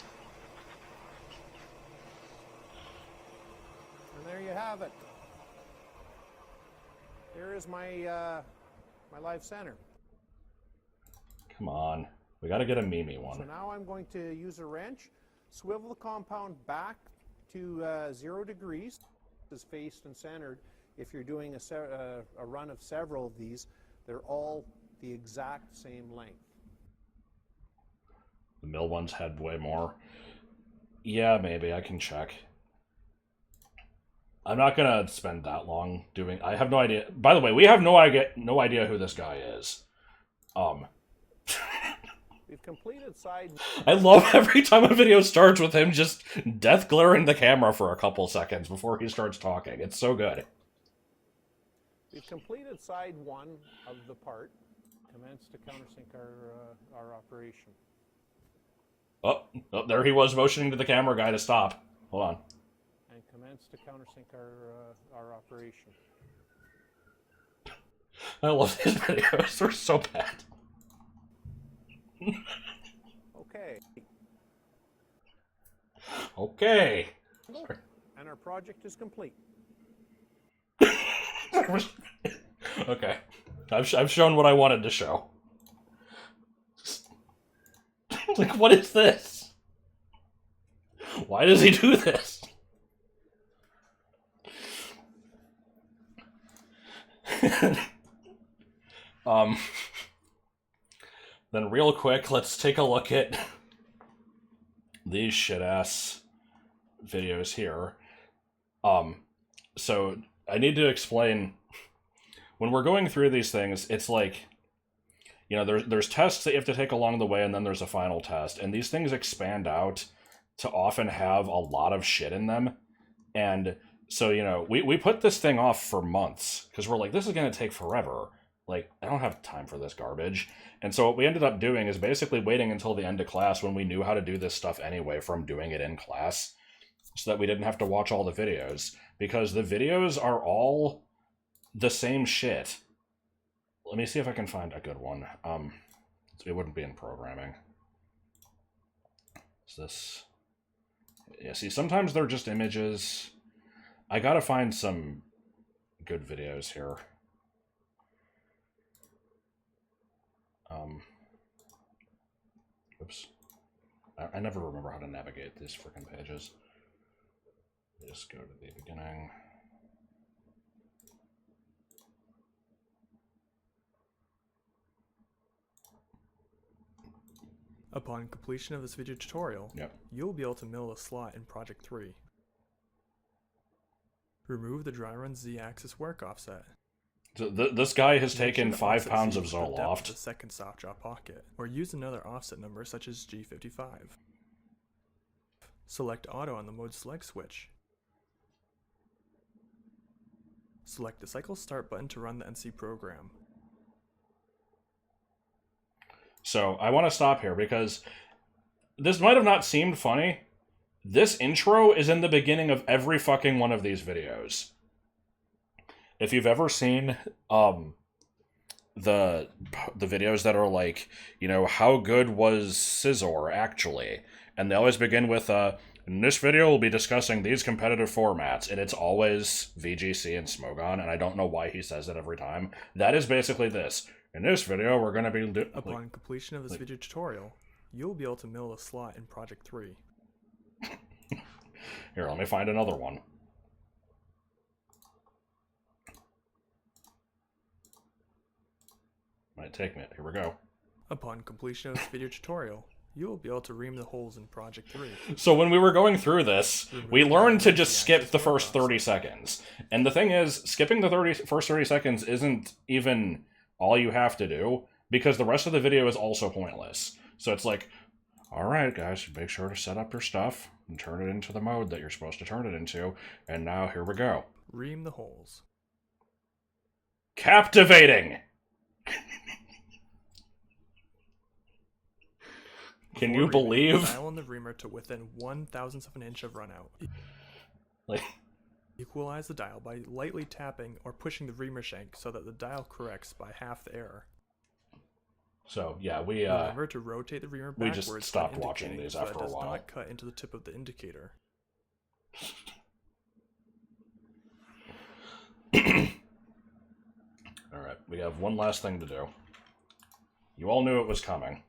And there you have it. Here is my my live center. Come on. We gotta get a Mimi one. So now I'm going to use a wrench, swivel the compound back to 0 degrees. This is faced and centered. If you're doing a run of several of these, they're all the exact same length. The mill ones had way more. Yeah, maybe. I can check. I'm not gonna spend that long doing... I have no idea. By the way, we have no idea who this guy is. We've completed side... I love every time a video starts with him just death glaring the camera for a couple seconds before he starts talking. It's so good. We've completed side 1 of the part. Commence to countersink our operation. Oh, there he was motioning to the camera guy to stop. Hold on. And commence to countersink our operation. I love these videos. They're so bad. Okay. Okay. And our project is complete. Okay. I've shown what I wanted to show. Like, what is this? Why does he do this? Then real quick, let's take a look at these shit-ass videos here. So I need to explain, when we're going through these things, it's like, you know, there's tests that you have to take along the way, and then there's a final test, and these things expand out to often have a lot of shit in them. And so, you know, we put this thing off for months, because we're like, this is going to take forever. Like, I don't have time for this garbage. And so what we ended up doing is basically waiting until the end of class when we knew how to do this stuff anyway from doing it in class, so that we didn't have to watch all the videos, because the videos are all the same shit. Let me see if I can find a good one. It wouldn't be in programming. Is this... Yeah, see, sometimes they're just images. I gotta find some good videos here. Oops. I never remember how to navigate these freaking pages. Just go to the beginning. Upon completion of this video tutorial, you'll be able to mill a slot in Project 3. Remove the dry run Z-axis work offset. So this guy has taken 5 pounds of Zoloft. The second soft drop pocket, or use another offset number such as G55. Select Auto on the Mode Select switch. Select the Cycle Start button to run the NC program. So I want to stop here because this might have not seemed funny. This intro is in the beginning of every fucking one of these videos. If you've ever seen the videos that are like, you know, how good was Scizor actually? And they always begin with, in this video we'll be discussing these competitive formats, and it's always VGC and Smogon, and I don't know why he says it every time. That is basically this. In this video we're going to be... Upon completion of this video tutorial, you'll be able to mill a slot in Project 3. Here, let me find another one. Might take me. Here we go. Upon completion of this video tutorial, you will be able to ream the holes in Project 3. So when we were going through this, we learned to just skip the first 30 seconds. And the thing is, skipping the first 30 seconds isn't even all you have to do, because the rest of the video is also pointless. So it's like, alright guys, make sure to set up your stuff and turn it into the mode that you're supposed to turn it into. And now here we go. Ream the holes. Captivating! Can you believe? Dial on the reamer to within 1/1000th of an inch of runout. Like, equalize the dial by lightly tapping or pushing the reamer shank so that the dial corrects by half the error. So yeah, we remember to rotate the reamer backwards. just stopped watching these after a while. So that does not cut into the tip of the indicator. Alright, we have one last thing to do. You all knew it was coming.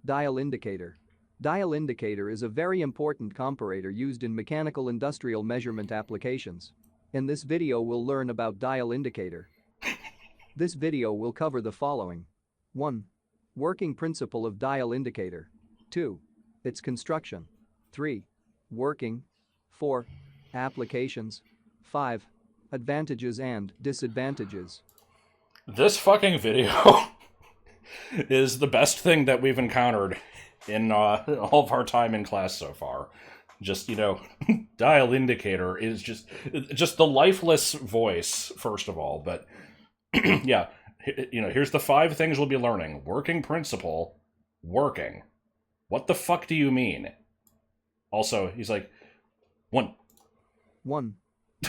Dial indicator. Dial indicator is a very important comparator used in mechanical industrial measurement applications. In this video we'll learn about dial indicator. This video will cover the following. 1. Working principle of dial indicator. 2. Its construction. 3. Working. 4. Applications. 5. Advantages and disadvantages. This fucking video is the best thing that we've encountered in all of our time in class so far. Just, you know, dial indicator is just the lifeless voice, first of all. But, yeah, you know, here's the 5 things we'll be learning. Working principle. Working. What the fuck do you mean? Also, he's like, 1. 1.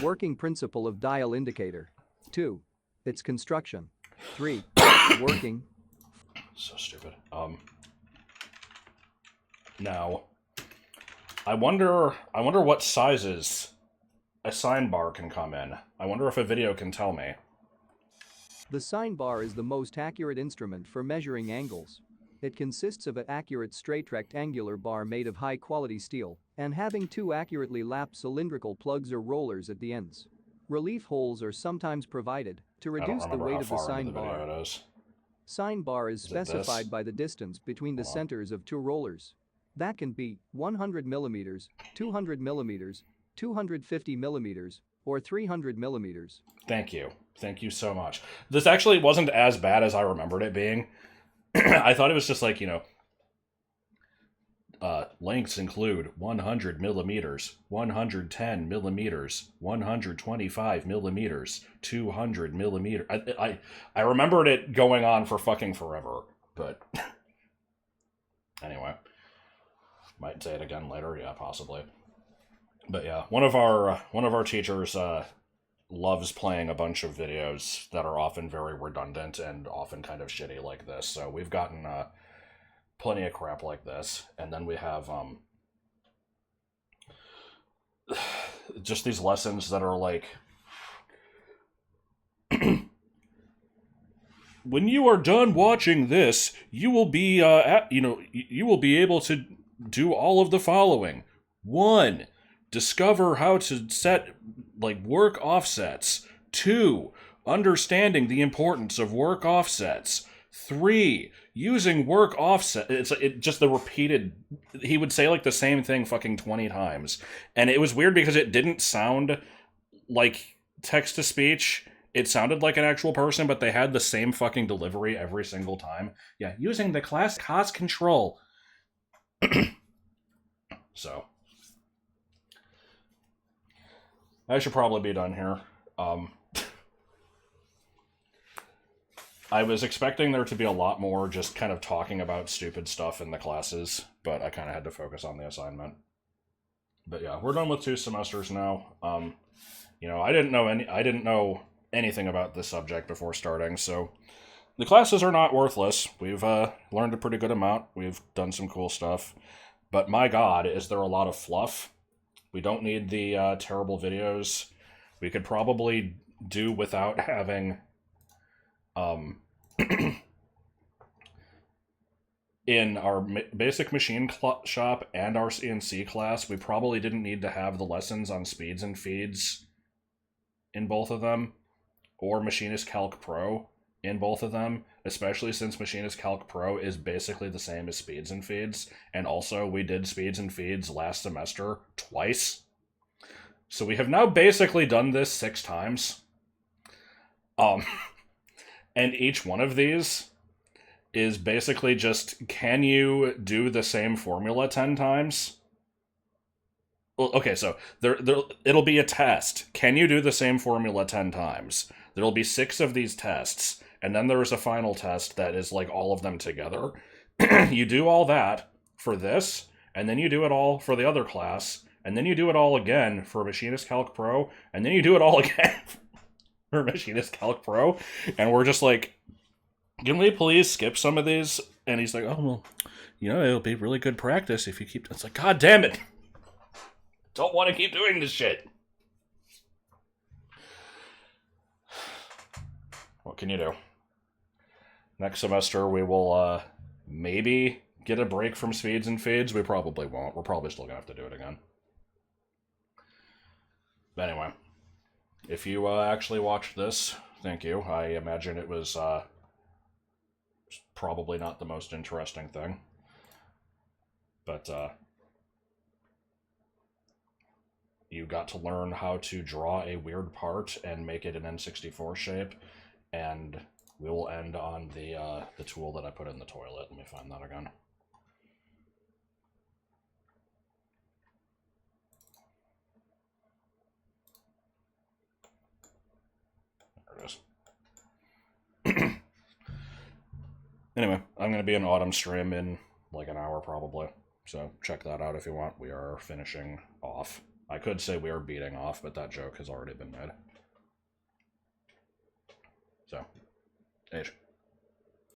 Working principle of dial indicator. 2. Its construction. 3. Working. So stupid. Now, I wonder what sizes a sign bar can come in. I wonder if a video can tell me. The sign bar is the most accurate instrument for measuring angles. It consists of an accurate straight rectangular bar made of high-quality steel and having 2 accurately lapped cylindrical plugs or rollers at the ends. Relief holes are sometimes provided to reduce the weight of the sign bar. Sign bar is specified by the distance between the centers of 2 rollers. That can be 100 millimeters, 200 millimeters, 250 millimeters, or 300 millimeters. Thank you. Thank you so much. This actually wasn't as bad as I remembered it being. I thought it was just like, you know, lengths include 100 millimeters, 110 millimeters, 125 millimeters, 200 millimeters. I remembered it going on for fucking forever, but anyway. Might say it again later, yeah, possibly. But yeah, one of our teachers loves playing a bunch of videos that are often very redundant and often kind of shitty like this. So we've gotten plenty of crap like this, and then we have just these lessons that are like, when you are done watching this, you will be you will be able to do all of the following. 1. Discover how to set, like, work offsets. 2. Understanding the importance of work offsets. 3, using work offset. It's just the repeated. He would say like the same thing fucking 20 times, and it was weird because it didn't sound like text to speech. It sounded like an actual person, but they had the same fucking delivery every single time. Yeah, using the class cost control. So, I should probably be done here. I was expecting there to be a lot more just kind of talking about stupid stuff in the classes, but I kind of had to focus on the assignment. But yeah, we're done with 2 semesters now. You know, I didn't know anything about this subject before starting, so the classes are not worthless. We've learned a pretty good amount. We've done some cool stuff. But my god, is there a lot of fluff. We don't need the terrible videos. We could probably do without having... in our basic machine shop and our CNC class, we probably didn't need to have the lessons on speeds and feeds in both of them, or Machinist Calc Pro in both of them, especially since Machinist Calc Pro is basically the same as speeds and feeds, and also we did speeds and feeds last semester twice. So we have now basically done this 6 times. And each one of these is basically just, can you do the same formula 10 times? Well, okay, so it'll be a test. Can you do the same formula 10 times? There'll be 6 of these tests, and then there's a final test that is like all of them together. You do all that for this, and then you do it all for the other class, and then you do it all again for Machinist Calc Pro, and then you do it all again for Machinist Calc Pro, and we're just like, can we please skip some of these? And he's like, oh, well, you know, it'll be really good practice if you keep... It's like, god damn it! Don't want to keep doing this shit. What can you do? Next semester we will maybe get a break from speeds and feeds. We probably won't. We're probably still gonna have to do it again. But anyway, if you actually watched this, thank you. I imagine it was probably not the most interesting thing. But you got to learn how to draw a weird part and make it an N64 shape, and we will end on the tool that I put in the toilet. Let me find that again. There it is. Anyway, I'm going to be in Autumn stream in like an hour probably, so check that out if you want. We are finishing off. I could say we are beating off, but that joke has already been made. So, Age.